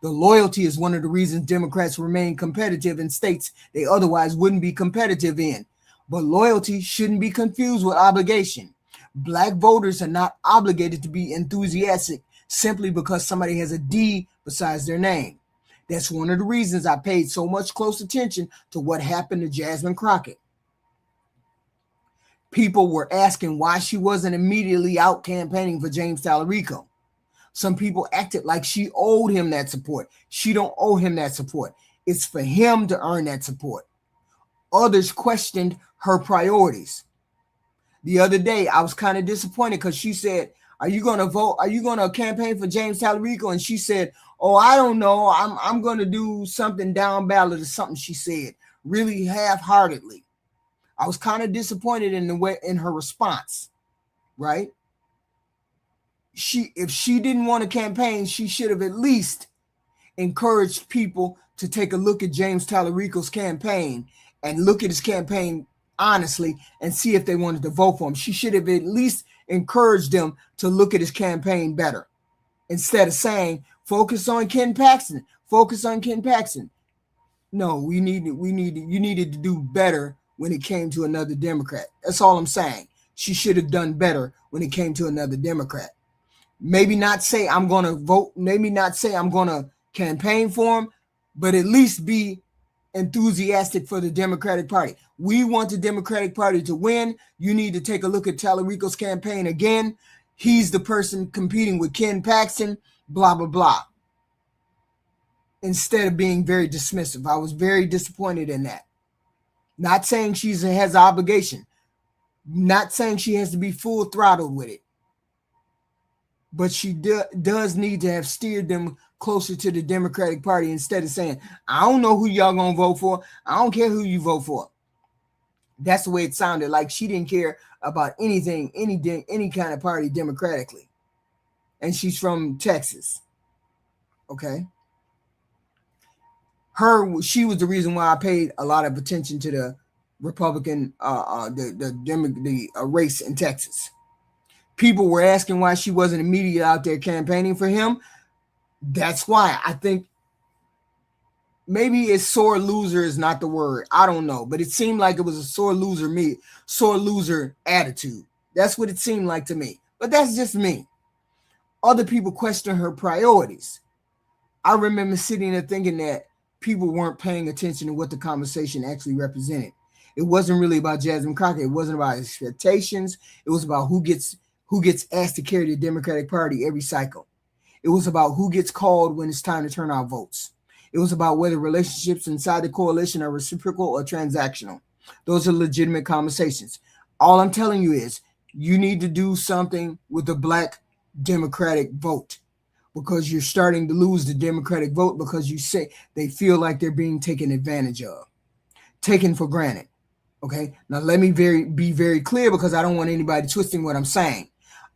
The loyalty is one of the reasons Democrats remain competitive in states they otherwise wouldn't be competitive in. But loyalty shouldn't be confused with obligation. Black voters are not obligated to be enthusiastic simply because somebody has a D besides their name. That's one of the reasons I paid so much close attention to what happened to Jasmine Crockett. People were asking why she wasn't immediately out campaigning for James Talarico. Some people acted like she owed him that support. She don't owe him that support. It's for him to earn that support. Others questioned her priorities. The other day, I was kind of disappointed because she said, are you going to vote? Are you going to campaign for James Talarico? And she said, oh, I don't know. I'm going to do something down ballot or something, she said, really half-heartedly. I was kind of disappointed in the way in her response, right? If she didn't want to campaign, she should have at least encouraged people to take a look at James Talarico's campaign and look at his campaign honestly and see if they wanted to vote for him. She should have at least encouraged them to look at his campaign better instead of saying, focus on Ken Paxton, focus on Ken Paxton. No, you needed to do better when it came to another Democrat. That's all I'm saying. She should have done better when it came to another Democrat. Maybe not say I'm going to vote, maybe not say I'm going to campaign for him, but at least be enthusiastic for the Democratic Party. We want the Democratic Party to win. You need to take a look at Talarico's campaign again. He's the person competing with Ken Paxton, blah, blah, blah. Instead of being very dismissive. I was very disappointed in that. Not saying she has an obligation. Not saying she has to be full throttled with it. But she does need to have steered them closer to the Democratic Party instead of saying, I don't know who y'all going to vote for. I don't care who you vote for. That's the way it sounded, like she didn't care about anything, any kind of party democratically. And she's from Texas. Okay. She was the reason why I paid a lot of attention to the Republican, the race in Texas. People were asking why she wasn't immediately out there campaigning for him. That's why. I think maybe it's sore loser is not the word. I don't know, but it seemed like it was a sore loser attitude. That's what it seemed like to me. But that's just me. Other people question her priorities. I remember sitting there thinking that people weren't paying attention to what the conversation actually represented. It wasn't really about Jasmine Crockett. It wasn't about expectations. It was about who gets asked to carry the Democratic Party every cycle. It was about who gets called when it's time to turn out votes. It was about whether relationships inside the coalition are reciprocal or transactional. Those are legitimate conversations. All I'm telling you is you need to do something with the Black Democratic vote, because you're starting to lose the Democratic vote because you say they feel like they're being taken advantage of, taken for granted. Okay, now let me be very clear, because I don't want anybody twisting what I'm saying.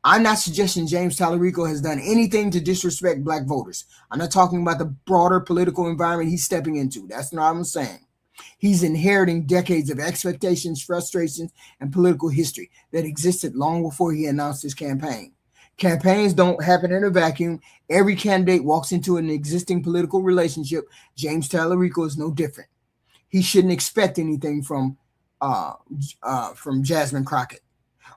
I'm not suggesting James Talarico has done anything to disrespect black voters. I'm not talking about the broader political environment he's stepping into. That's not what I'm saying. He's inheriting decades of expectations, frustrations, and political history that existed long before he announced his campaign. Campaigns don't happen in a vacuum. Every candidate walks into an existing political relationship. James Talarico is no different. He shouldn't expect anything from Jasmine Crockett.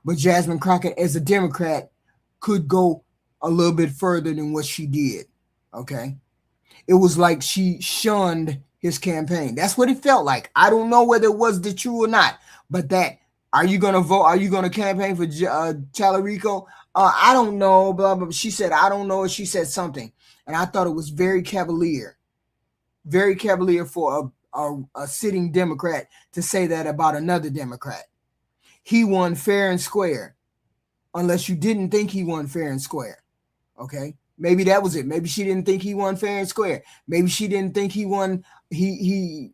But Jasmine Crockett, as a Democrat, could go a little bit further than what she did. Okay? It was like she shunned his campaign. That's what it felt like. I don't know whether it was the true or not, but that, are you going to vote? Are you going to campaign for Talarico? I don't know, blah, blah. She said, I don't know. She said something. And I thought it was very cavalier for a sitting Democrat to say that about another Democrat. He won fair and square, unless you didn't think he won fair and square. Okay? Maybe that was it. Maybe she didn't think he won fair and square. Maybe she didn't think he won, he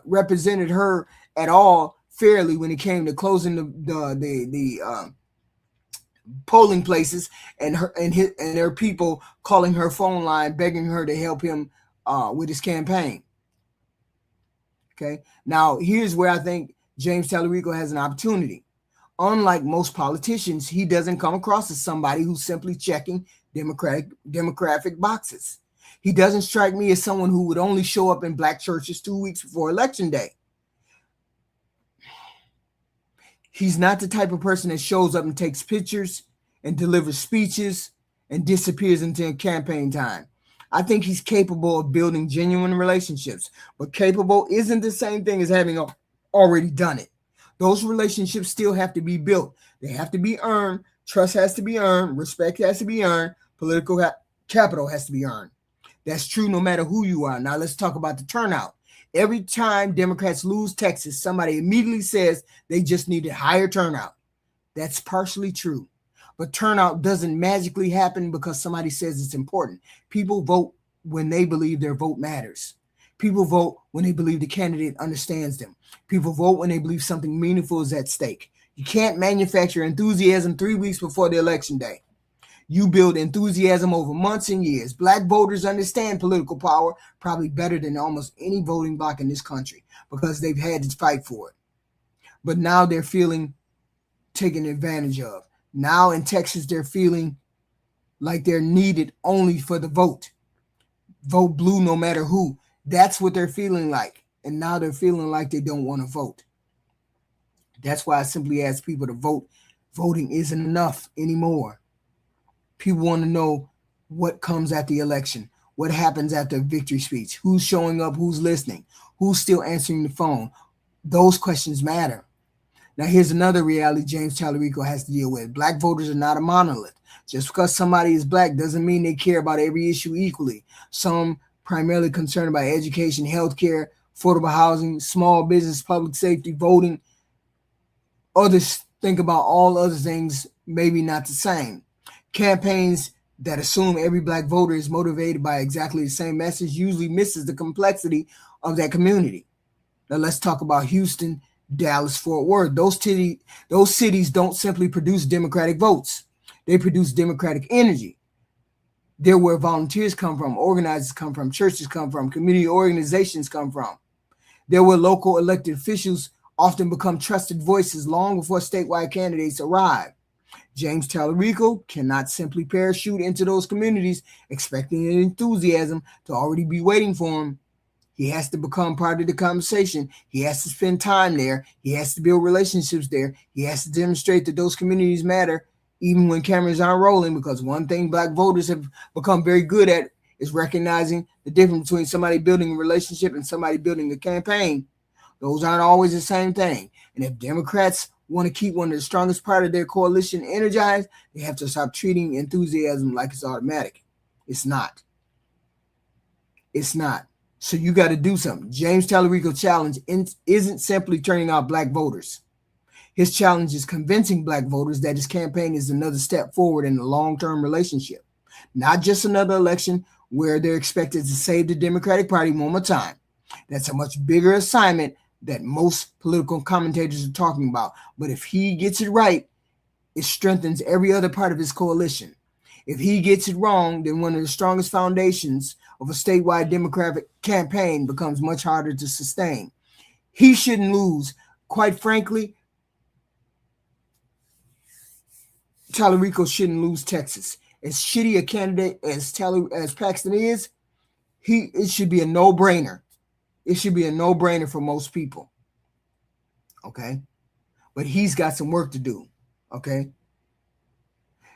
represented her at all fairly when it came to closing the polling places and their people calling her phone line, begging her to help him with his campaign. Okay. Now, here's where I think James Talarico has an opportunity. Unlike most politicians, he doesn't come across as somebody who's simply checking demographic boxes. He doesn't strike me as someone who would only show up in black churches 2 weeks before election day. He's not the type of person that shows up and takes pictures and delivers speeches and disappears into campaign time. I think he's capable of building genuine relationships, but capable isn't the same thing as having already done it. Those relationships still have to be built. They have to be earned. Trust has to be earned. Respect has to be earned. Political capital has to be earned. That's true no matter who you are. Now let's talk about the turnout. Every time Democrats lose Texas, somebody immediately says they just needed higher turnout. That's partially true. But turnout doesn't magically happen because somebody says it's important. People vote when they believe their vote matters. People vote when they believe the candidate understands them. People vote when they believe something meaningful is at stake. You can't manufacture enthusiasm 3 weeks before the election day. You build enthusiasm over months and years. Black voters understand political power probably better than almost any voting bloc in this country because they've had to fight for it. But now they're feeling taken advantage of. Now in Texas, they're feeling like they're needed only for the vote. Vote blue no matter who. That's what they're feeling like. And now they're feeling like they don't want to vote. That's why I simply ask people to vote. Voting isn't enough anymore. People want to know what comes at the election, what happens after a victory speech, who's showing up, who's listening, who's still answering the phone. Those questions matter. Now, here's another reality James Talarico has to deal with. Black voters are not a monolith. Just because somebody is black doesn't mean they care about every issue equally. Some primarily concerned about education, healthcare, affordable housing, small business, public safety, voting. Others think about all other things, maybe not the same. Campaigns that assume every black voter is motivated by exactly the same message usually misses the complexity of that community. Now let's talk about Houston, Dallas, Fort Worth. Those cities don't simply produce Democratic votes. They produce Democratic energy. They're where volunteers come from, organizers come from, churches come from, community organizations come from. They're where local elected officials often become trusted voices long before statewide candidates arrive. James Talarico cannot simply parachute into those communities expecting an enthusiasm to already be waiting for him. He has to become part of the conversation. He has to spend time there. He has to build relationships there. He has to demonstrate that those communities matter even when cameras aren't rolling, because one thing black voters have become very good at is recognizing the difference between somebody building a relationship and somebody building a campaign. Those aren't always the same thing. And if Democrats want to keep one of the strongest part of their coalition energized, they have to stop treating enthusiasm like it's automatic. It's not. It's not. So you got to do something. James Talarico's challenge isn't simply turning out black voters. His challenge is convincing black voters that his campaign is another step forward in a long-term relationship, not just another election where they're expected to save the Democratic Party one more time. That's a much bigger assignment that most political commentators are talking about. But if he gets it right, it strengthens every other part of his coalition. If he gets it wrong, then one of the strongest foundations of a statewide Democratic campaign becomes much harder to sustain. He shouldn't lose. Quite frankly, Talarico shouldn't lose Texas. As shitty a candidate as Paxton is, it should be a no-brainer. It should be a no-brainer for most people. Okay? But he's got some work to do. Okay?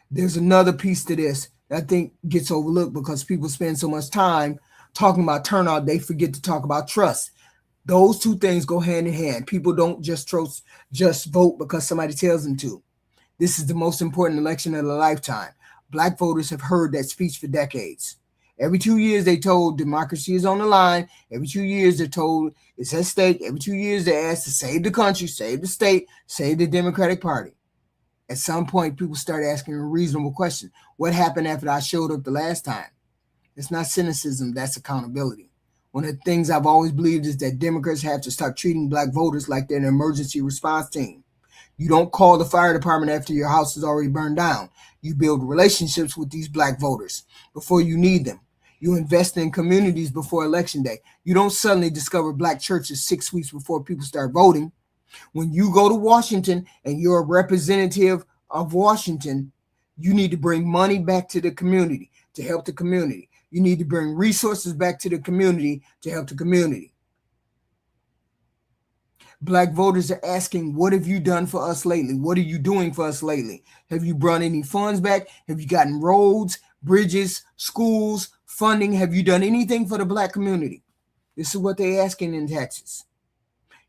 There's another piece to this that I think gets overlooked because people spend so much time talking about turnout, they forget to talk about trust. Those two things go hand in hand. People don't just vote because somebody tells them to. This is the most important election of their lifetime. Black voters have heard that speech for decades. Every 2 years, they told democracy is on the line. Every 2 years, they're told it's at stake. Every 2 years, they're asked to save the country, save the state, save the Democratic Party. At some point, people start asking a reasonable question. What happened after I showed up the last time? It's not cynicism, that's accountability. One of the things I've always believed is that Democrats have to start treating black voters like they're an emergency response team. You don't call the fire department after your house is already burned down. You build relationships with these black voters before you need them. You invest in communities before Election Day. You don't suddenly discover black churches 6 weeks before people start voting. When you go to Washington and you're a representative of Washington, you need to bring money back to the community to help the community. You need to bring resources back to the community to help the community. Black voters are asking, what have you done for us lately? What are you doing for us lately? Have you brought any funds back? Have you gotten roads, bridges, schools, funding? Have you done anything for the black community? This is what they're asking in Texas.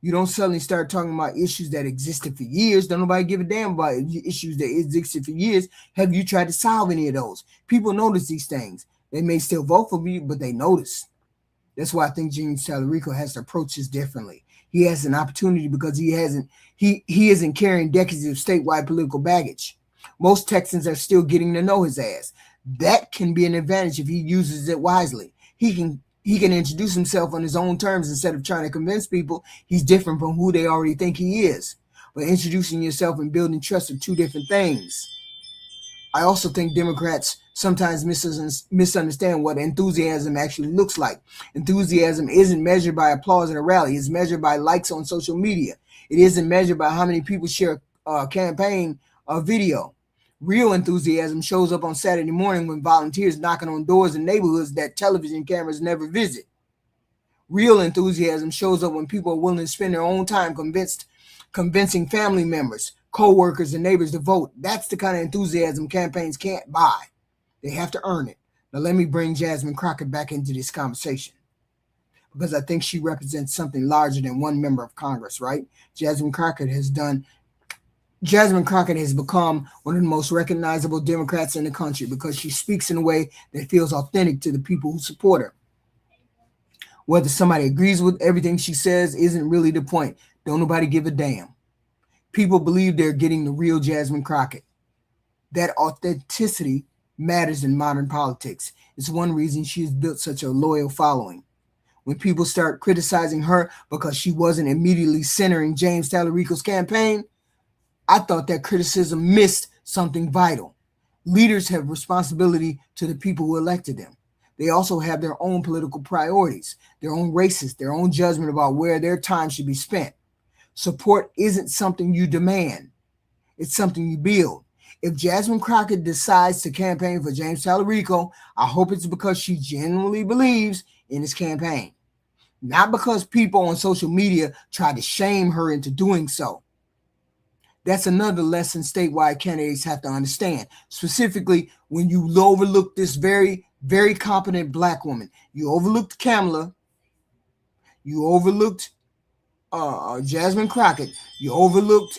You don't suddenly start talking about issues that existed for years. Don't nobody give a damn about issues that existed for years. Have you tried to solve any of those? People notice these things. They may still vote for you, but they notice. That's why I think James Talarico has to approach this differently. He has an opportunity because he isn't carrying decades of statewide political baggage. Most Texans are still getting to know his ass. That can be an advantage if he uses it wisely. He can introduce himself on his own terms instead of trying to convince people he's different from who they already think he is. But introducing yourself and building trust are two different things. I also think Democrats sometimes misunderstand what enthusiasm actually looks like. Enthusiasm isn't measured by applause at a rally. It's measured by likes on social media. It isn't measured by how many people share a campaign video. Real enthusiasm shows up on Saturday morning when volunteers knocking on doors in neighborhoods that television cameras never visit. Real enthusiasm shows up when people are willing to spend their own time convincing family members, co-workers, and neighbors to vote. That's the kind of enthusiasm campaigns can't buy. They have to earn it. Now let me bring Jasmine Crockett back into this conversation because I think she represents something larger than one member of Congress, right? Jasmine Crockett has become one of the most recognizable Democrats in the country because she speaks in a way that feels authentic to the people who support her. Whether somebody agrees with everything she says isn't really the point. Don't nobody give a damn. People believe they're getting the real Jasmine Crockett. That authenticity matters in modern politics. It's one reason she has built such a loyal following. When people start criticizing her because she wasn't immediately centering James Talarico's campaign, I thought that criticism missed something vital. Leaders have responsibility to the people who elected them. They also have their own political priorities, their own races, their own judgment about where their time should be spent. Support isn't something you demand. It's something you build. If Jasmine Crockett decides to campaign for James Talarico, I hope it's because she genuinely believes in his campaign, not because people on social media try to shame her into doing so. That's another lesson statewide candidates have to understand, specifically when you overlook this very, very competent black woman. You overlooked Kamala. You overlooked Jasmine Crockett. You overlooked,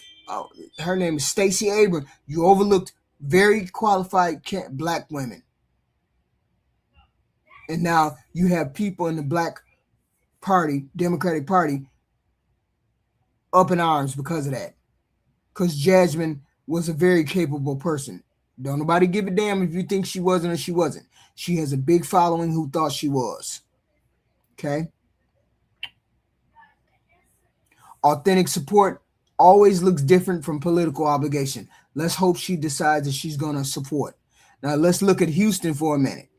her name is Stacey Abrams. You overlooked very qualified black women. And now you have people in the black party, Democratic Party, up in arms because of that. Because Jasmine was a very capable person. Don't nobody give a damn if you think she wasn't or she wasn't. She has a big following who thought she was. Okay? Authentic support always looks different from political obligation. Let's hope she decides that she's going to support. Now, let's look at Houston for a minute,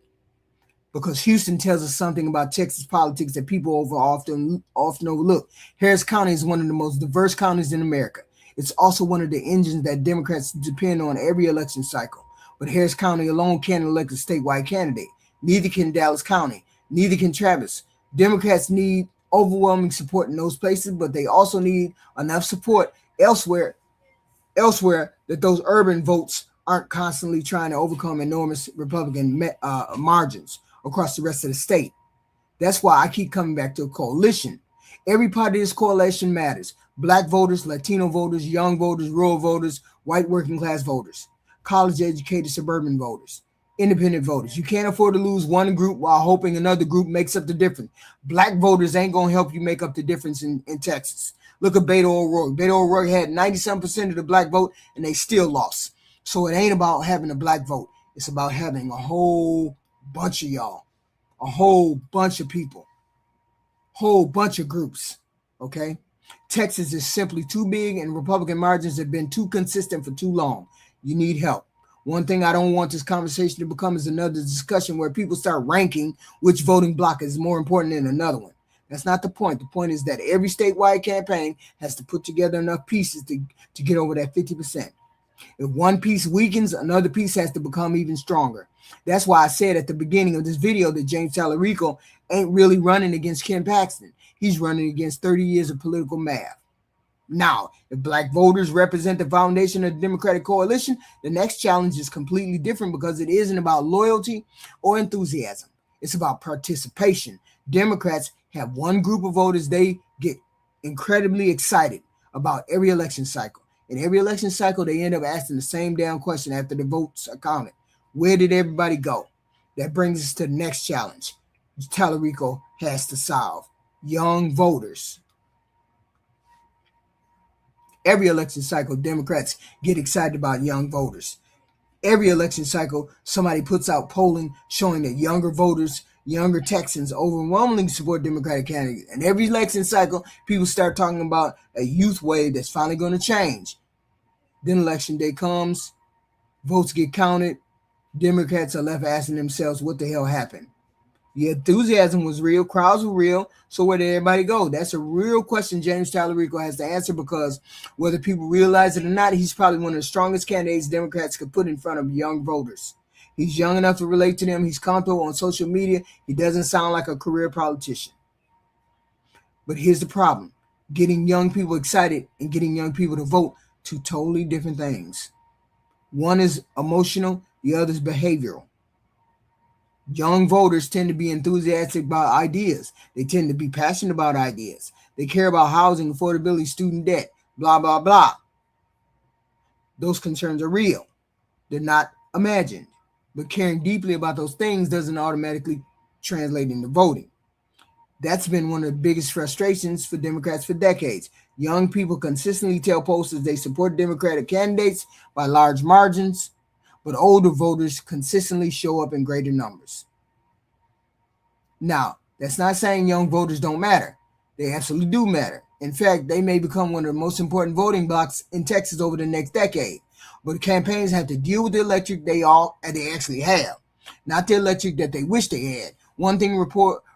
because Houston tells us something about Texas politics that people often overlook. Harris County is one of the most diverse counties in America. It's also one of the engines that Democrats depend on every election cycle. But Harris County alone can't elect a statewide candidate. Neither can Dallas County. Neither can Travis. Democrats need overwhelming support in those places, but they also need enough support elsewhere that those urban votes aren't constantly trying to overcome enormous Republican margins across the rest of the state. That's why I keep coming back to a coalition. Every part of this coalition matters. Black voters, Latino voters, young voters, rural voters, white working class voters, college-educated suburban voters, independent voters. You can't afford to lose one group while hoping another group makes up the difference. Black voters ain't going to help you make up the difference in Texas. Look at Beto O'Rourke. Beto O'Rourke had 97% of the black vote, and they still lost. So it ain't about having a black vote. It's about having a whole bunch of y'all, a whole bunch of people, whole bunch of groups, okay? Texas is simply too big, and Republican margins have been too consistent for too long. You need help. One thing I don't want this conversation to become is another discussion where people start ranking which voting block is more important than another one. That's not the point. The point is that every statewide campaign has to put together enough pieces to get over that 50%. If one piece weakens, another piece has to become even stronger. That's why I said at the beginning of this video that James Talarico ain't really running against Ken Paxton. He's running against 30 years of political math. Now, if black voters represent the foundation of the Democratic coalition, the next challenge is completely different because it isn't about loyalty or enthusiasm. It's about participation. Democrats have one group of voters they get incredibly excited about every election cycle. In every election cycle, they end up asking the same damn question after the votes are counted. Where did everybody go? That brings us to the next challenge Talarico has to solve. Young voters. Every election cycle, Democrats get excited about young voters. Every election cycle, somebody puts out polling showing that younger voters, younger Texans overwhelmingly support Democratic candidates. And every election cycle, people start talking about a youth wave that's finally going to change. Then election day comes, votes get counted, Democrats are left asking themselves what the hell happened. The enthusiasm was real, crowds were real, so where did everybody go? That's a real question James Talarico has to answer, because whether people realize it or not, he's probably one of the strongest candidates Democrats could put in front of young voters. He's young enough to relate to them. He's comfortable on social media. He doesn't sound like a career politician. But here's the problem. Getting young people excited and getting young people to vote, two totally different things. One is emotional, the other is behavioral. Young voters tend to be enthusiastic about ideas. They tend to be passionate about ideas. They care about housing, affordability, student debt, blah, blah, blah. Those concerns are real. They're not imagined. But caring deeply about those things doesn't automatically translate into voting. That's been one of the biggest frustrations for Democrats for decades. Young people consistently tell pollsters they support Democratic candidates by large margins, but older voters consistently show up in greater numbers. Now, that's not saying young voters don't matter. They absolutely do matter. In fact, they may become one of the most important voting blocks in Texas over the next decade. But campaigns have to deal with the electorate they actually have, not the electorate that they wish they had. One thing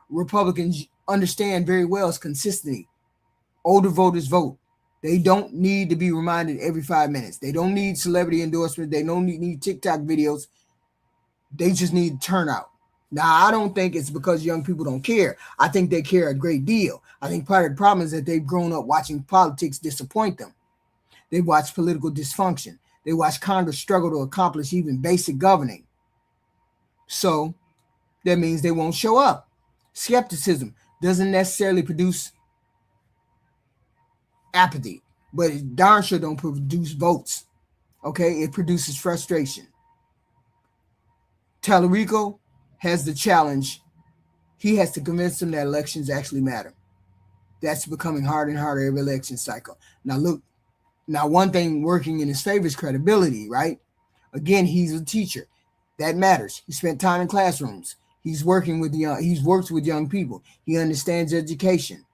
Republicans understand very well is consistency. Older voters vote. They don't need to be reminded every 5 minutes. They don't need celebrity endorsement. They don't need TikTok videos. They just need turnout. Now, I don't think it's because young people don't care. I think they care a great deal. I think part of the problem is that they've grown up watching politics disappoint them. They watch political dysfunction. They watch Congress struggle to accomplish even basic governing. So that means they won't show up. Skepticism doesn't necessarily produce apathy, but it darn sure don't produce votes. Okay, it produces frustration. Talarico has the challenge. He has to convince them that elections actually matter. That's becoming harder and harder every election cycle. Now look, one thing working in his favor is credibility, right? Again, he's a teacher. That matters. He spent time in classrooms. He's worked with young people. He understands education.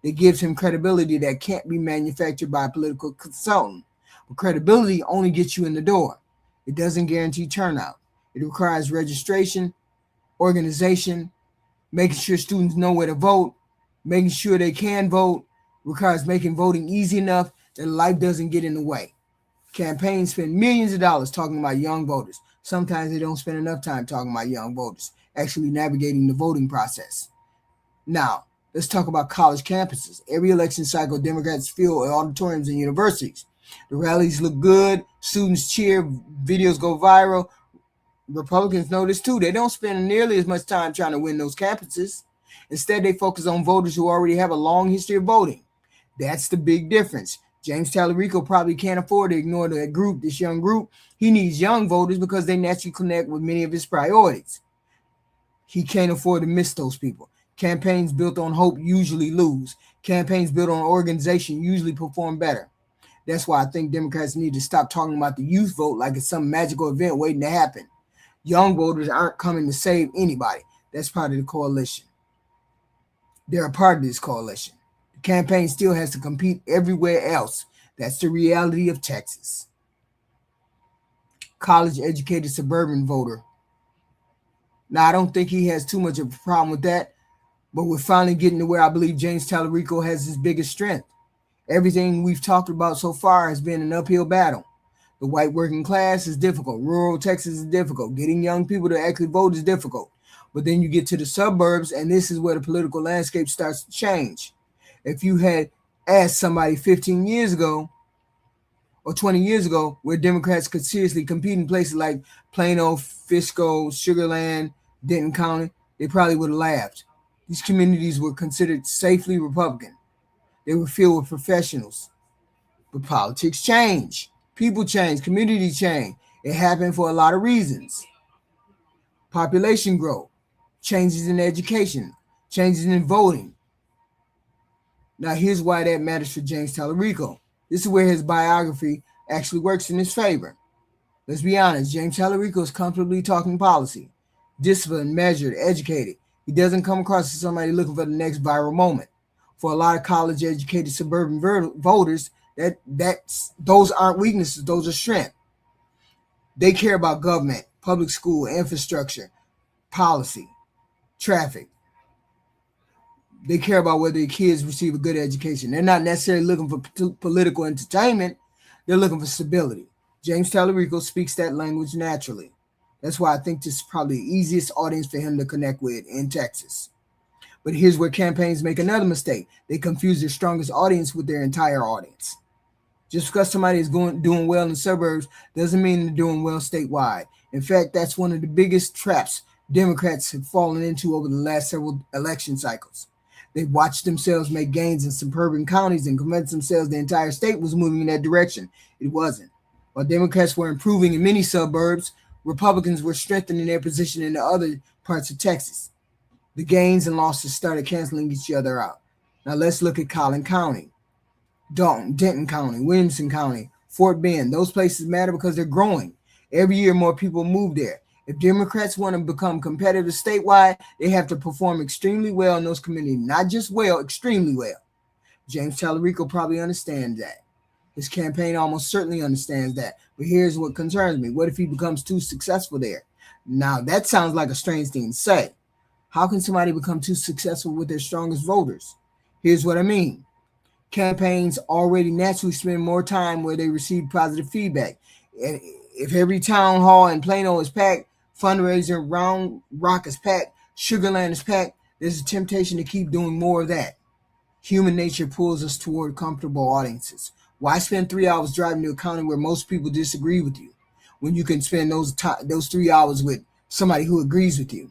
That gives him credibility that can't be manufactured by a political consultant. But credibility only gets you in the door. It doesn't guarantee turnout. It requires registration, organization, making sure students know where to vote, making sure they can vote, requires making voting easy enough that life doesn't get in the way. Campaigns spend millions of dollars talking about young voters. Sometimes they don't spend enough time talking about young voters, actually navigating the voting process. Now, let's talk about college campuses. Every election cycle, Democrats fill auditoriums and universities. The rallies look good, students cheer, videos go viral. Republicans know this too. They don't spend nearly as much time trying to win those campuses. Instead, they focus on voters who already have a long history of voting. That's the big difference. James Talarico probably can't afford to ignore that group, this young group. He needs young voters because they naturally connect with many of his priorities. He can't afford to miss those people. Campaigns built on hope usually lose. Campaigns built on organization usually perform better. That's why I think Democrats need to stop talking about the youth vote like it's some magical event waiting to happen. Young voters aren't coming to save anybody. That's part of the coalition. They're a part of this coalition. The campaign still has to compete everywhere else. That's the reality of Texas. College-educated suburban voter. Now, I don't think he has too much of a problem with that, but we're finally getting to where I believe James Talarico has his biggest strength. Everything we've talked about so far has been an uphill battle. The white working class is difficult. Rural Texas is difficult. Getting young people to actually vote is difficult. But then you get to the suburbs, and this is where the political landscape starts to change. If you had asked somebody 15 years ago or 20 years ago where Democrats could seriously compete in places like Plano, Frisco, Sugar Land, Denton County, they probably would have laughed. These communities were considered safely Republican. They were filled with professionals. But politics change. People change. Community change. It happened for a lot of reasons. Population growth, changes in education, changes in voting. Now, here's why that matters for James Talarico. This is where his biography actually works in his favor. Let's be honest, James Talarico is comfortably talking policy. Disciplined, measured, educated. He doesn't come across as somebody looking for the next viral moment. For a lot of college-educated suburban voters, those aren't weaknesses, those are strengths. They care about government, public school, infrastructure, policy, traffic. They care about whether their kids receive a good education. They're not necessarily looking for political entertainment. They're looking for stability. James Talarico speaks that language naturally. That's why I think this is probably the easiest audience for him to connect with in Texas. But here's where campaigns make another mistake. They confuse their strongest audience with their entire audience. Just because somebody is doing well in the suburbs doesn't mean they're doing well statewide. In fact, that's one of the biggest traps Democrats have fallen into over the last several election cycles. They watched themselves make gains in suburban counties and convinced themselves the entire state was moving in that direction. It wasn't. While Democrats were improving in many suburbs, Republicans were strengthening their position in the other parts of Texas. The gains and losses started canceling each other out. Now let's look at Collin County, Dalton, Denton County, Williamson County, Fort Bend. Those places matter because they're growing. Every year more people move there. If Democrats want to become competitive statewide, they have to perform extremely well in those communities. Not just well, extremely well. James Talarico probably understands that. His campaign almost certainly understands that. But here's what concerns me. What if he becomes too successful there? Now, that sounds like a strange thing to say. How can somebody become too successful with their strongest voters? Here's what I mean. Campaigns already naturally spend more time where they receive positive feedback. And if every town hall in Plano is packed, fundraiser Round Rock is packed, Sugar Land is packed, there's a temptation to keep doing more of that. Human nature pulls us toward comfortable audiences. Why spend 3 hours driving to a county where most people disagree with you when you can spend those 3 hours with somebody who agrees with you?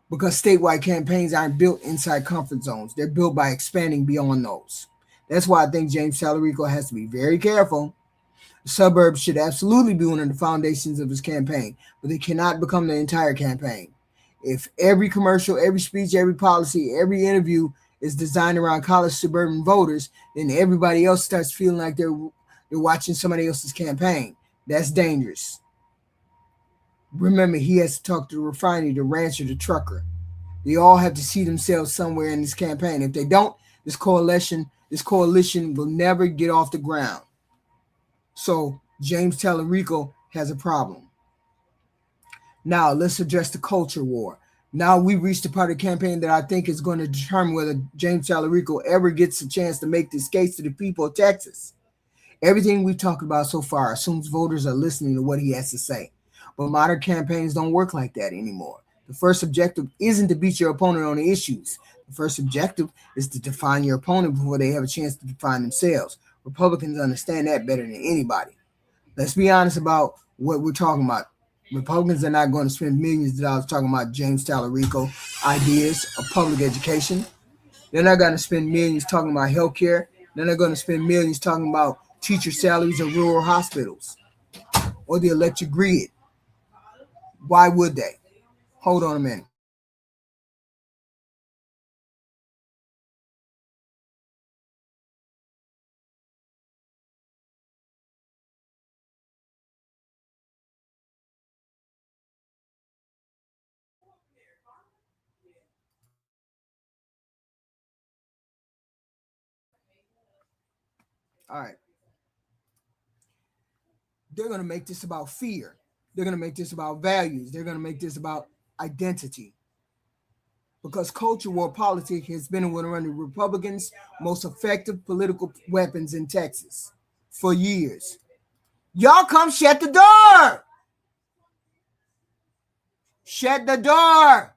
Because statewide campaigns aren't built inside comfort zones. They're built by expanding beyond those. That's why I think James Talarico has to be very careful. The suburbs should absolutely be one of the foundations of his campaign, but they cannot become the entire campaign. If every commercial, every speech, every policy, every interview is designed around college suburban voters, then everybody else starts feeling like they're watching somebody else's campaign. That's dangerous. Remember, he has to talk to the refinery, the rancher, the trucker. They all have to see themselves somewhere in this campaign. If they don't, this coalition will never get off the ground. So James Talarico has a problem. Now let's address the culture war. Now we've reached the part of the campaign that I think is going to determine whether James Talarico ever gets a chance to make this case to the people of Texas. Everything we've talked about so far assumes voters are listening to what he has to say. But modern campaigns don't work like that anymore. The first objective isn't to beat your opponent on the issues. The first objective is to define your opponent before they have a chance to define themselves. Republicans understand that better than anybody. Let's be honest about what we're talking about. Republicans are not going to spend millions of dollars talking about James Talarico ideas of public education. They're not going to spend millions talking about health care. They're not going to spend millions talking about teacher salaries or rural hospitals or the electric grid. Why would they? Hold on a minute. All right. They're going to make this about fear. They're going to make this about values. They're going to make this about identity. Because culture war politics has been one of the Republicans' most effective political weapons in Texas for years. Y'all come shut the door. Shut the door.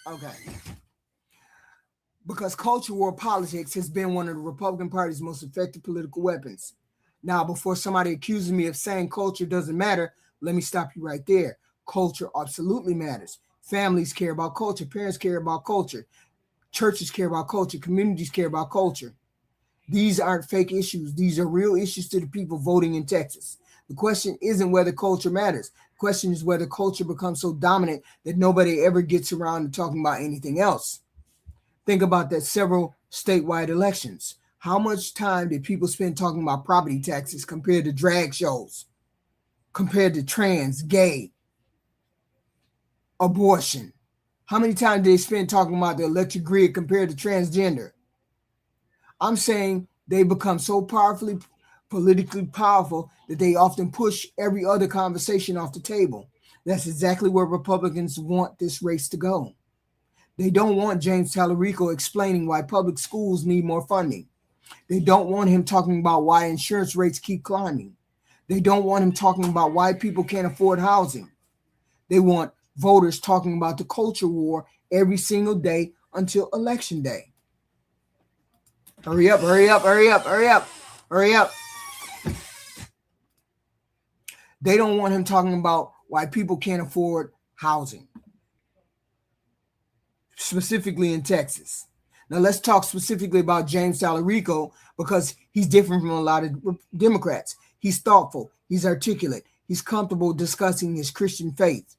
Okay. Because culture war politics has been one of the Republican Party's most effective political weapons. Now, before somebody accuses me of saying culture doesn't matter, let me stop you right there. Culture absolutely matters. Families care about culture. Parents care about culture. Churches care about culture. Communities care about culture. These aren't fake issues. These are real issues to the people voting in Texas. The question isn't whether culture matters. The question is whether culture becomes so dominant that nobody ever gets around to talking about anything else. Think about that several statewide elections. How much time did people spend talking about property taxes compared to drag shows, compared to trans, gay, abortion? How many times did they spend talking about the electric grid compared to transgender? I'm saying they become so powerfully, politically powerful that they often push every other conversation off the table. That's exactly where Republicans want this race to go. They don't want James Talarico explaining why public schools need more funding. They don't want him talking about why insurance rates keep climbing. They don't want him talking about why people can't afford housing. They want voters talking about the culture war every single day until election day. Hurry up, hurry up, hurry up, hurry up, hurry up. They don't want him talking about why people can't afford housing, specifically in Texas. Now let's talk specifically about James Talarico because he's different from a lot of Democrats. He's thoughtful, he's articulate, he's comfortable discussing his Christian faith.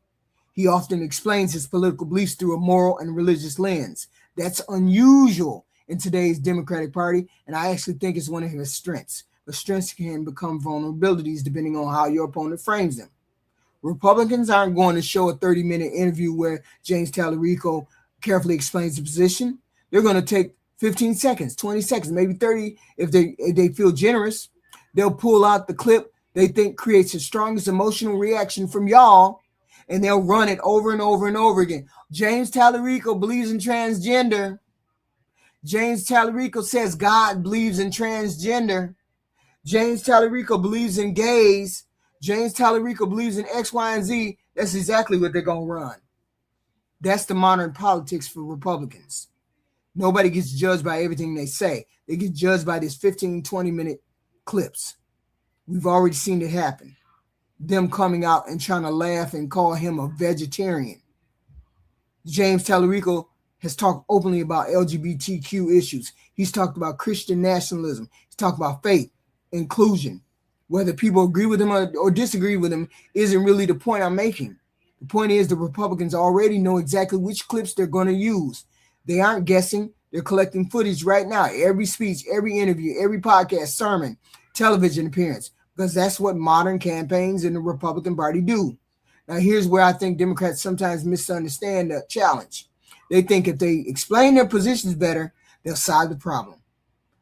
He often explains his political beliefs through a moral and religious lens. That's unusual in today's Democratic Party, and I actually think it's one of his strengths. But strengths can become vulnerabilities depending on how your opponent frames them. Republicans aren't going to show a 30-minute interview where James Talarico carefully explains the position. They're going to take 15 seconds, 20 seconds, maybe 30 if they feel generous. They'll pull out the clip they think creates the strongest emotional reaction from y'all, and they'll run it over and over and over again. James Talarico believes in transgender. James Talarico says God believes in transgender. James Talarico believes in gays. James Talarico believes in X, Y, and Z. That's exactly what they're going to run. That's the modern politics for Republicans. Nobody gets judged by everything they say. They get judged by these 15, 20-minute clips. We've already seen it happen. Them coming out and trying to laugh and call him a vegetarian. James Talarico has talked openly about LGBTQ issues. He's talked about Christian nationalism. He's talked about faith, inclusion. Whether people agree with him or disagree with him isn't really the point I'm making. The point is the Republicans already know exactly which clips they're going to use. They aren't guessing. They're collecting footage right now. Every speech, every interview, every podcast, sermon, television appearance, because that's what modern campaigns in the Republican Party do. Now, here's where I think Democrats sometimes misunderstand the challenge. They think if they explain their positions better, they'll solve the problem.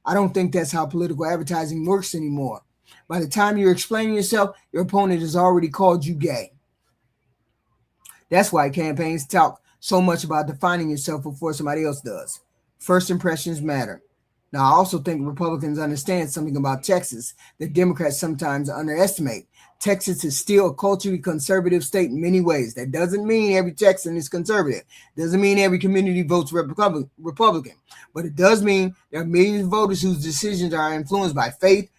I don't think that's how political advertising works anymore. By the time you're explaining yourself, your opponent has already called you gay. That's why campaigns talk so much about defining yourself before somebody else does. First impressions matter. Now, I also think Republicans understand something about Texas that Democrats sometimes underestimate. Texas is still a culturally conservative state in many ways. That doesn't mean every Texan is conservative. Doesn't mean every community votes Republican. But it does mean there are millions of voters whose decisions are influenced by faith,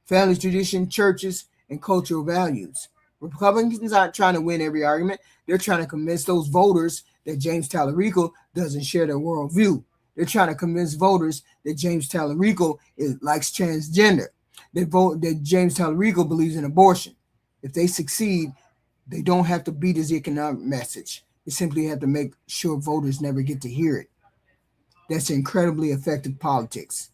family tradition, churches, and cultural values. Republicans aren't trying to win every argument. They're trying to convince those voters that James Talarico doesn't share their worldview. They're trying to convince voters that James Talarico likes transgender. They vote that James Talarico believes in abortion. If they succeed, they don't have to beat his economic message. They simply have to make sure voters never get to hear it. That's incredibly effective politics.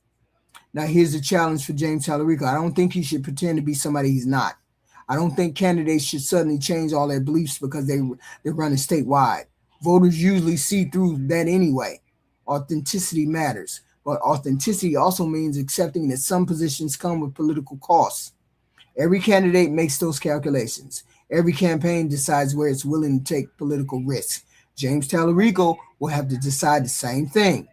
Now, here's the challenge for James Talarico. I don't think he should pretend to be somebody he's not. I don't think candidates should suddenly change all their beliefs because they're running statewide. Voters usually see through that anyway. Authenticity matters, but authenticity also means accepting that some positions come with political costs. Every candidate makes those calculations. Every campaign decides where it's willing to take political risks. James Talarico will have to decide the same thing.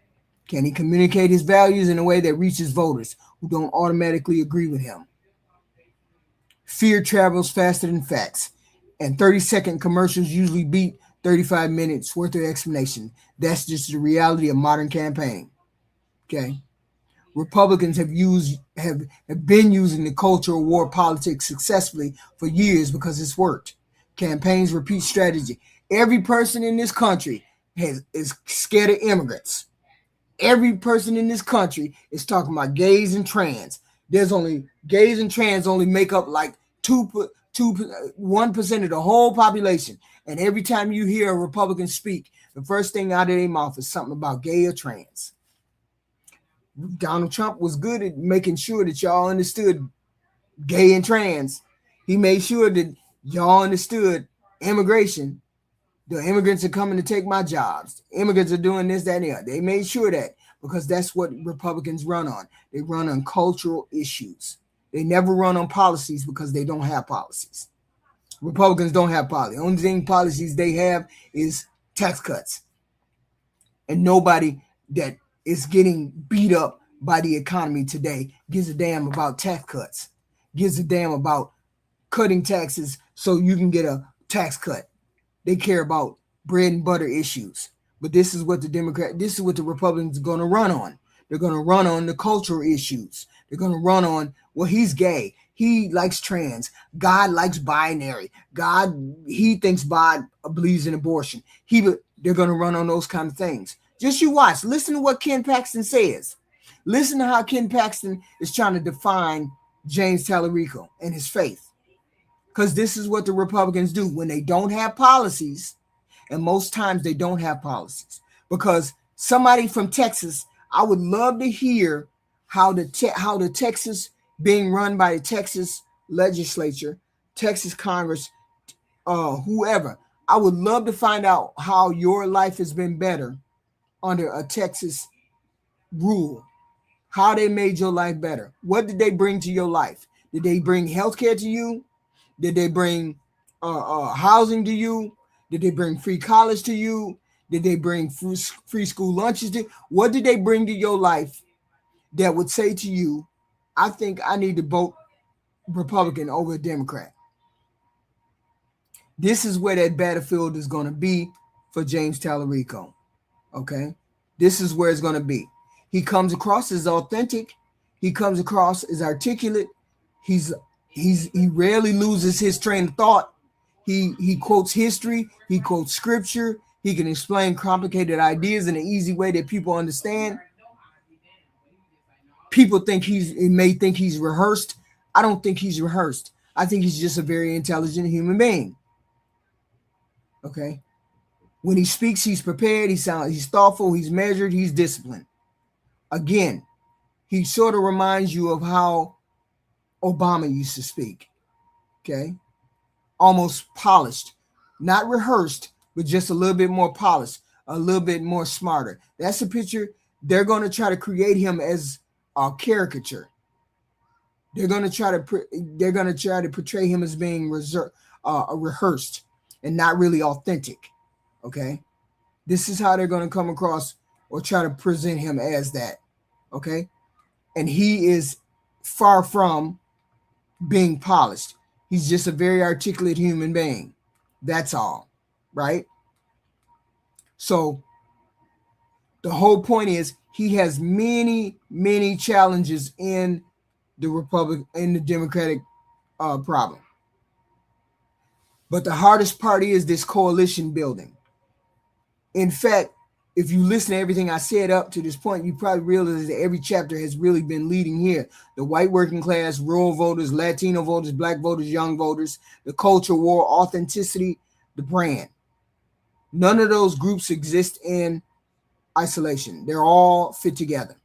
Can he communicate his values in a way that reaches voters who don't automatically agree with him? Fear travels faster than facts, and 30-second commercials usually beat 35 minutes worth of explanation. That's just the reality of modern campaigning. Okay. Republicans have been using the cultural war politics successfully for years because it's worked. Campaigns repeat strategy. Every person in this country is scared of immigrants. Every person in this country is talking about gays and trans. There's only gays and trans only make up like 1% of the whole population. And every time you hear a Republican speak, the first thing out of their mouth is something about gay or trans. Donald Trump was good at making sure that y'all understood gay and trans. He made sure that y'all understood immigration. The immigrants are coming to take my jobs. Immigrants are doing this, that, and the other. They made sure that because that's what Republicans run on. They run on cultural issues. They never run on policies because they don't have policies. Republicans don't have policies. The only policies they have is tax cuts. And nobody that is getting beat up by the economy today gives a damn about tax cuts, gives a damn about cutting taxes so you can get a tax cut. They care about bread and butter issues. But this is what the Republicans are going to run on. They're going to run on the cultural issues. They're going to run on, well, he's gay. He likes trans. God likes binary. He thinks God believes in abortion. They're going to run on those kind of things. Just you watch. Listen to what Ken Paxton says. Listen to how Ken Paxton is trying to define James Talarico and his faith. Because this is what the Republicans do when they don't have policies. And most times they don't have policies. Because somebody from Texas, I would love to hear how the Texas being run by the Texas legislature, Texas Congress, whoever. I would love to find out how your life has been better under a Texas rule. How they made your life better. What did they bring to your life? Did they bring healthcare to you? Did they bring housing to you? Did they bring free college to you? Did they bring free school lunches to you? What did they bring to your life that would say to you, I think I need to vote Republican over a Democrat? This is where that battlefield is going to be for James Talarico. Okay? This is where it's going to be. He comes across as authentic. He comes across as articulate. He rarely loses his train of thought. He quotes history. He quotes scripture. He can explain complicated ideas in an easy way that people understand. People may think he's rehearsed. I don't think he's rehearsed. I think he's just a very intelligent human being. Okay. When he speaks, he's prepared. He's thoughtful. He's measured. He's disciplined. Again, he sort of reminds you of how Obama used to speak. Okay. Almost polished, not rehearsed, but just a little bit more polished, a little bit more smarter. That's a picture they're going to try to create him as a caricature. They're going to try to portray him as being rehearsed and not really authentic. Okay, this is how they're going to come across or try to present him as that. Okay, and he is far from being polished. He's just a very articulate human being. That's all, right? So the whole point is he has many, many challenges in the Democratic problem. But the hardest part is this coalition building. In fact, if you listen to everything I said up to this point, you probably realize that every chapter has really been leading here. The white working class, rural voters, Latino voters, black voters, young voters, the culture war, authenticity, the brand. None of those groups exist in isolation. They're all fit together.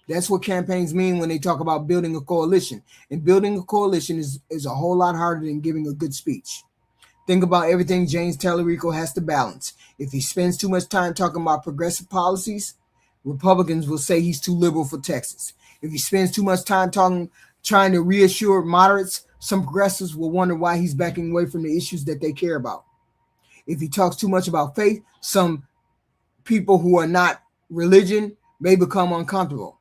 That's what campaigns mean when they talk about building a coalition. And building a coalition is a whole lot harder than giving a good speech. Think about everything James Talarico has to balance. If he spends too much time talking about progressive policies, Republicans will say he's too liberal for Texas. If he spends too much time trying to reassure moderates, some progressives will wonder why he's backing away from the issues that they care about. If he talks too much about faith, some people who are not religion may become uncomfortable.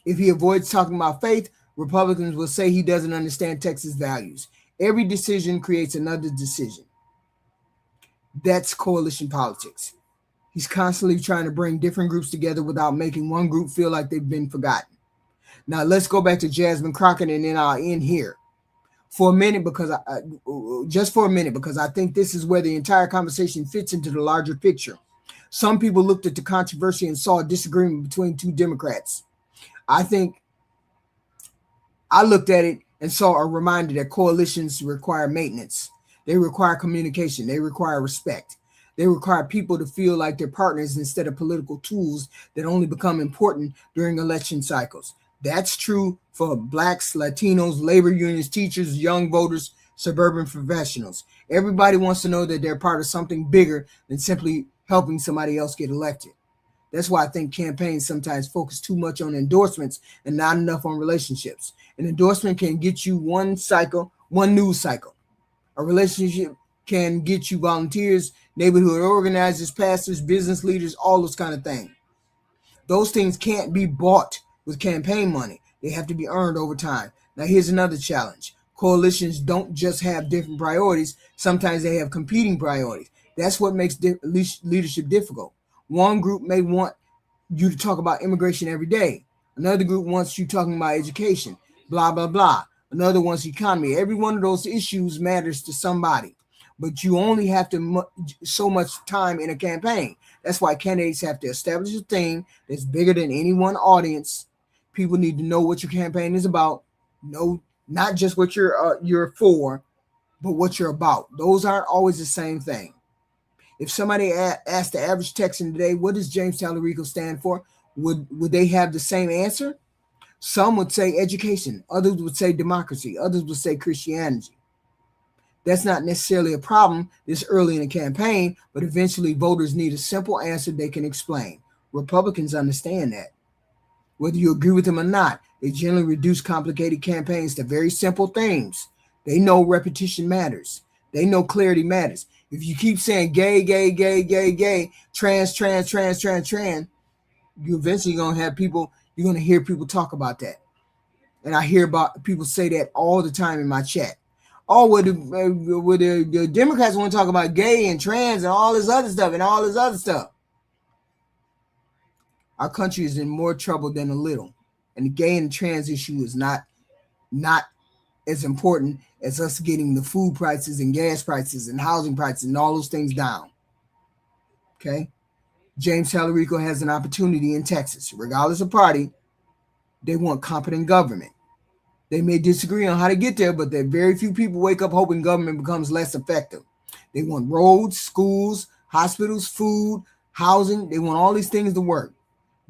If he avoids talking about faith, Republicans will say he doesn't understand Texas values. Every decision creates another decision. That's coalition politics. He's constantly trying to bring different groups together without making one group feel like they've been forgotten. Now let's go back to Jasmine Crockett, and then I'll end here for a minute because I think this is where the entire conversation fits into the larger picture. Some people looked at the controversy and saw a disagreement between two Democrats. I think I looked at it and saw a reminder that coalitions require maintenance. They require communication. They require respect. They require people to feel like they're partners instead of political tools that only become important during election cycles. That's true for blacks, Latinos, labor unions, teachers, young voters, suburban professionals. Everybody wants to know that they're part of something bigger than simply helping somebody else get elected. That's why I think campaigns sometimes focus too much on endorsements and not enough on relationships. An endorsement can get you one news cycle. A relationship can get you volunteers, neighborhood organizers, pastors, business leaders, all those kind of things. Those things can't be bought with campaign money. They have to be earned over time. Now, here's another challenge. Coalitions don't just have different priorities. Sometimes they have competing priorities. That's what makes leadership difficult. One group may want you to talk about immigration every day. Another group wants you talking about education, blah, blah, blah. Another wants economy. Every one of those issues matters to somebody, but you only have so much time in a campaign. That's why candidates have to establish a theme that's bigger than any one audience. People need to know what your campaign is about. No, not just what you're for, but what you're about. Those aren't always the same thing. If somebody asked the average Texan today, what does James Talarico stand for? Would they have the same answer? Some would say education. Others would say democracy. Others would say Christianity. That's not necessarily a problem this early in a campaign, but eventually voters need a simple answer they can explain. Republicans understand that. Whether you agree with them or not, they generally reduce complicated campaigns to very simple things. They know repetition matters. They know clarity matters. If you keep saying gay, gay, gay, gay, gay, trans, trans, trans, trans, trans, you eventually you're going to hear people talk about that. And I hear about people say that all the time in my chat. Oh, would the Democrats want to talk about gay and trans and all this other stuff. Our country is in more trouble than a little. And the gay and trans issue is not as important as us getting the food prices and gas prices and housing prices and all those things down. Okay? James Talarico has an opportunity in Texas. Regardless of party, they want competent government. They may disagree on how to get there, but there very few people wake up hoping government becomes less effective. They want roads, schools, hospitals, food, housing. They want all these things to work.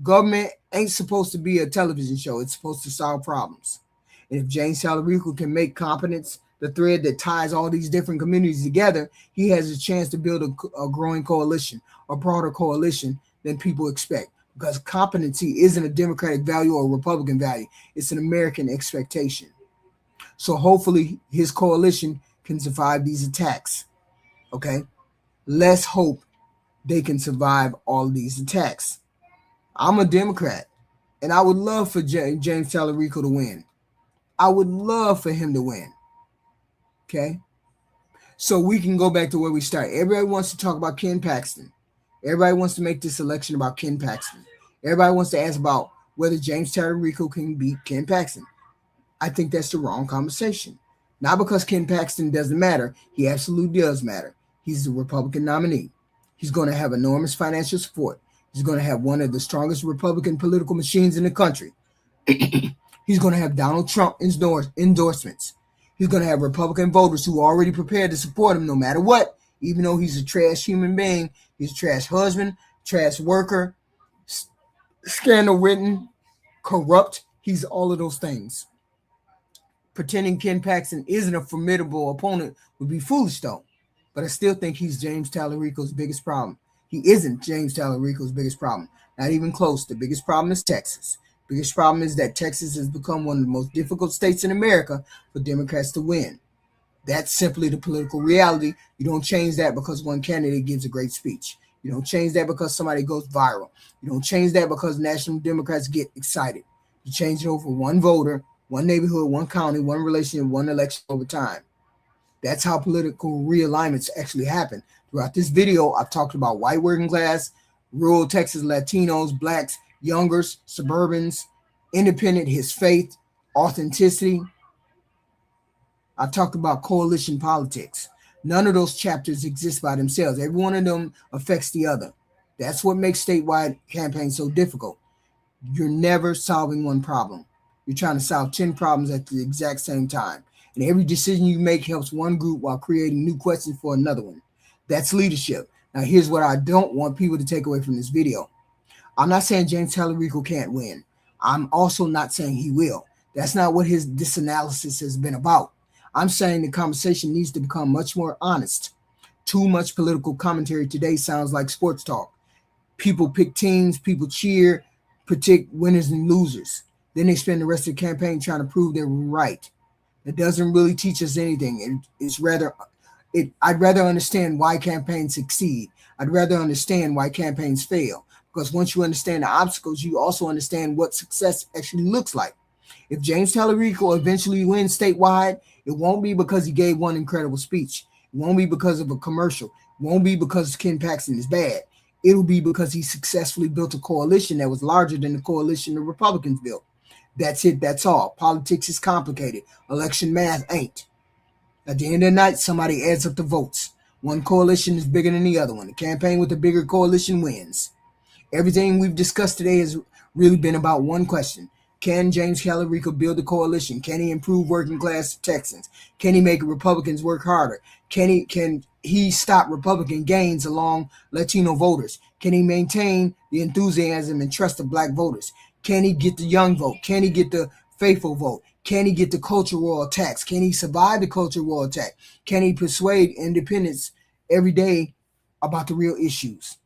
Government ain't supposed to be a television show. It's supposed to solve problems. And if James Talarico can make competence the thread that ties all these different communities together, he has a chance to build a growing coalition, a broader coalition than people expect. because competency isn't a Democratic value or a Republican value. It's an American expectation. So hopefully his coalition can survive these attacks. Okay? Let's hope they can survive all of these attacks. I'm a Democrat, and I would love for James Talarico to win. I would love for him to win. Okay? So we can go back to where we start. Everybody wants to talk about Ken Paxton. Everybody wants to make this election about Ken Paxton. Everybody wants to ask about whether James Talarico can beat Ken Paxton. I think that's the wrong conversation. Not because Ken Paxton doesn't matter. He absolutely does matter. He's the Republican nominee. He's going to have enormous financial support. He's going to have one of the strongest Republican political machines in the country. He's going to have Donald Trump endorsements. He's going to have Republican voters who are already prepared to support him no matter what, even though he's a trash human being. He's a trash husband, trash worker, scandal-ridden, corrupt. He's all of those things. Pretending Ken Paxton isn't a formidable opponent would be foolish, though. But I still think he's James Talarico's biggest problem. He isn't James Talarico's biggest problem. Not even close. The biggest problem is Texas. The biggest problem is that Texas has become one of the most difficult states in America for Democrats to win. That's simply the political reality. You don't change that because one candidate gives a great speech. You don't change that because somebody goes viral. You don't change that because national Democrats get excited. You change it over one voter, one neighborhood, one county, one relationship, one election over time. That's how political realignments actually happen. Throughout this video, I've talked about white working class, rural Texas Latinos, blacks, youngers, suburbans, independent, his faith, authenticity. I talked about coalition politics. None of those chapters exist by themselves. Every one of them affects the other. That's what makes statewide campaigns so difficult. You're never solving one problem. You're trying to solve 10 problems at the exact same time. And every decision you make helps one group while creating new questions for another one. That's leadership. Now, here's what I don't want people to take away from this video. I'm not saying James Talarico can't win. I'm also not saying he will. That's not what this analysis has been about. I'm saying the conversation needs to become much more honest. Too much political commentary today sounds like sports talk. People pick teams, people cheer, predict winners and losers. Then they spend the rest of the campaign trying to prove they're right. It doesn't really teach us anything. I'd rather understand why campaigns succeed. I'd rather understand why campaigns fail. Because once you understand the obstacles, you also understand what success actually looks like. If James Talarico eventually wins statewide, it won't be because he gave one incredible speech. It won't be because of a commercial. It won't be because Ken Paxton is bad. It'll be because he successfully built a coalition that was larger than the coalition the Republicans built. That's it. That's all. Politics is complicated. Election math ain't. At the end of the night, somebody adds up the votes. One coalition is bigger than the other one. The campaign with the bigger coalition wins. Everything we've discussed today has really been about one question. Can James Talarico build a coalition? Can he improve working class Texans? Can he make Republicans work harder? Can he stop Republican gains along Latino voters? Can he maintain the enthusiasm and trust of black voters? Can he get the young vote? Can he get the faithful vote? Can he get the culture war attacks? Can he survive the culture war attack? Can he persuade independents every day about the real issues?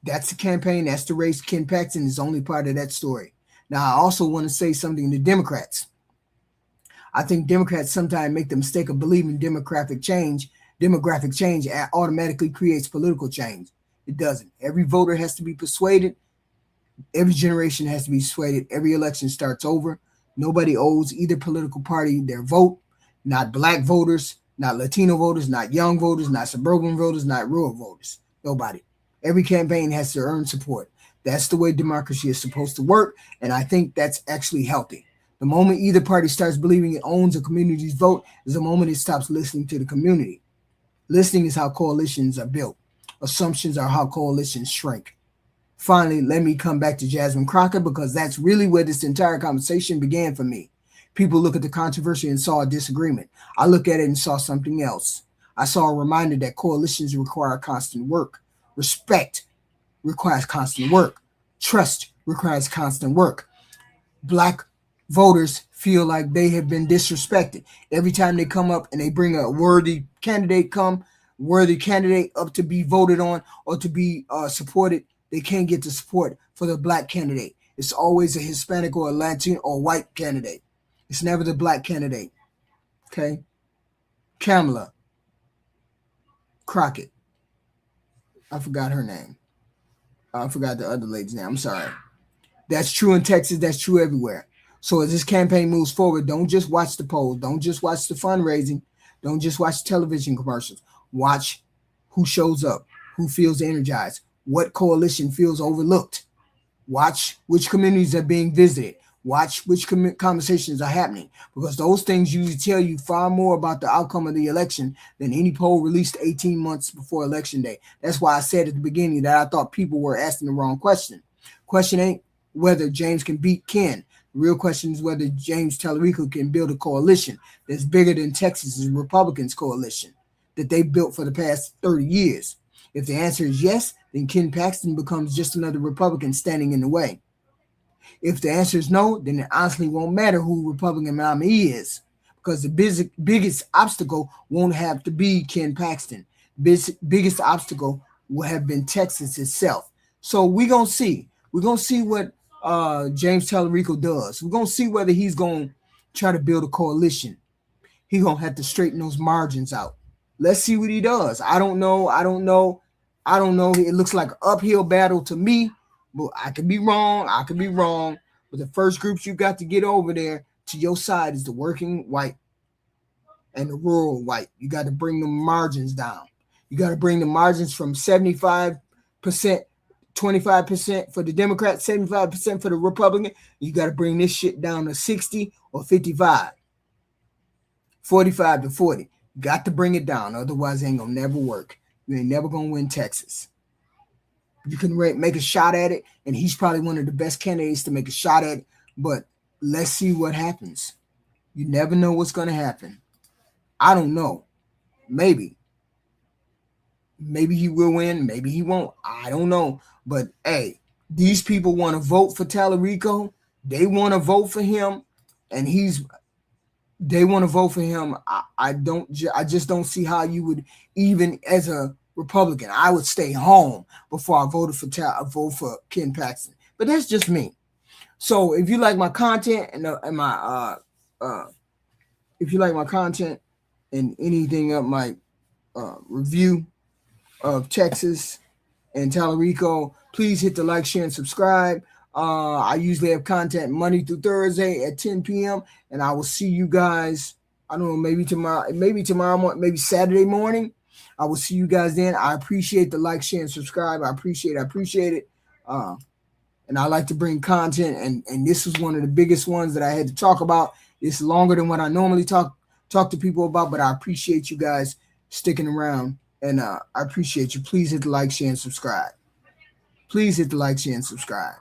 That's the campaign. That's the race. Ken Paxton is only part of that story. Now, I also want to say something to Democrats. I think Democrats sometimes make the mistake of believing demographic change automatically creates political change. It doesn't. Every voter has to be persuaded. Every generation has to be persuaded. Every election starts over. Nobody owes either political party their vote. Not black voters, not Latino voters, not young voters, not suburban voters, not rural voters. Nobody. Every campaign has to earn support. That's the way democracy is supposed to work, and I think that's actually healthy. The moment either party starts believing it owns a community's vote is the moment it stops listening to the community. Listening is how coalitions are built. Assumptions are how coalitions shrink. Finally, let me come back to Jasmine Crockett because that's really where this entire conversation began for me. People look at the controversy and saw a disagreement. I look at it and saw something else. I saw a reminder that coalitions require constant work. Respect requires constant work. Trust requires constant work. Black voters feel like they have been disrespected. Every time they come up and they bring a worthy candidate up to be voted on or to be supported, they can't get the support for the black candidate. It's always a Hispanic or a Latino or white candidate. It's never the black candidate. Okay? Kamala Crockett. I forgot her name. I forgot the other lady's name. I'm sorry. That's true in Texas. That's true everywhere. So as this campaign moves forward, don't just watch the polls. Don't just watch the fundraising. Don't just watch television commercials. Watch who shows up, who feels energized, what coalition feels overlooked. Watch which communities are being visited. Watch which conversations are happening, because those things usually tell you far more about the outcome of the election than any poll released 18 months before election day. That's why I said at the beginning that I thought people were asking the wrong question. Question ain't whether James can beat Ken. The real question is whether James Talarico can build a coalition that's bigger than Texas's Republicans coalition that they built for the past 30 years. If the answer is yes, then Ken Paxton becomes just another Republican standing in the way. If the answer is no, then it honestly won't matter who Republican nominee is, because the biggest obstacle won't have to be Ken Paxton. Biggest obstacle will have been Texas itself. So we're going to see. We're going to see what James Talarico does. We're going to see whether he's going to try to build a coalition. He's going to have to straighten those margins out. Let's see what he does. I don't know. It looks like an uphill battle to me, but I could be wrong. But the first groups you got to get over there to your side is the working white and the rural white. You got to bring the margins down. You got to bring the margins from 75%, 25% for the Democrats, 75% for the Republican. You got to bring this shit down to 60 or 55, 45 to 40. You got to bring it down. Otherwise, it ain't going to never work. You ain't never going to win Texas. You can make a shot at it, and he's probably one of the best candidates to make a shot at it, but let's see what happens. You never know what's going to happen. I don't know. Maybe he will win. Maybe he won't. I don't know. But, hey, these people want to vote for Talarico. They want to vote for him, and they want to vote for him. I just don't see how you would, even as a Republican, I would stay home before I vote for Ken Paxton. But that's just me. So if you like my content if you like my content and anything of my review of Texas and Talarico, please hit the like, share, and subscribe. I usually have content Monday through Thursday at 10 p.m. and I will see you guys, I don't know, maybe tomorrow morning, maybe Saturday morning. I will see you guys then. I appreciate the like, share, and subscribe. I appreciate it. And I like to bring content, and this was one of the biggest ones that I had to talk about. It's longer than what I normally talk to people about, but I appreciate you guys sticking around, and I appreciate you. Please hit the like, share, and subscribe. Please hit the like, share, and subscribe.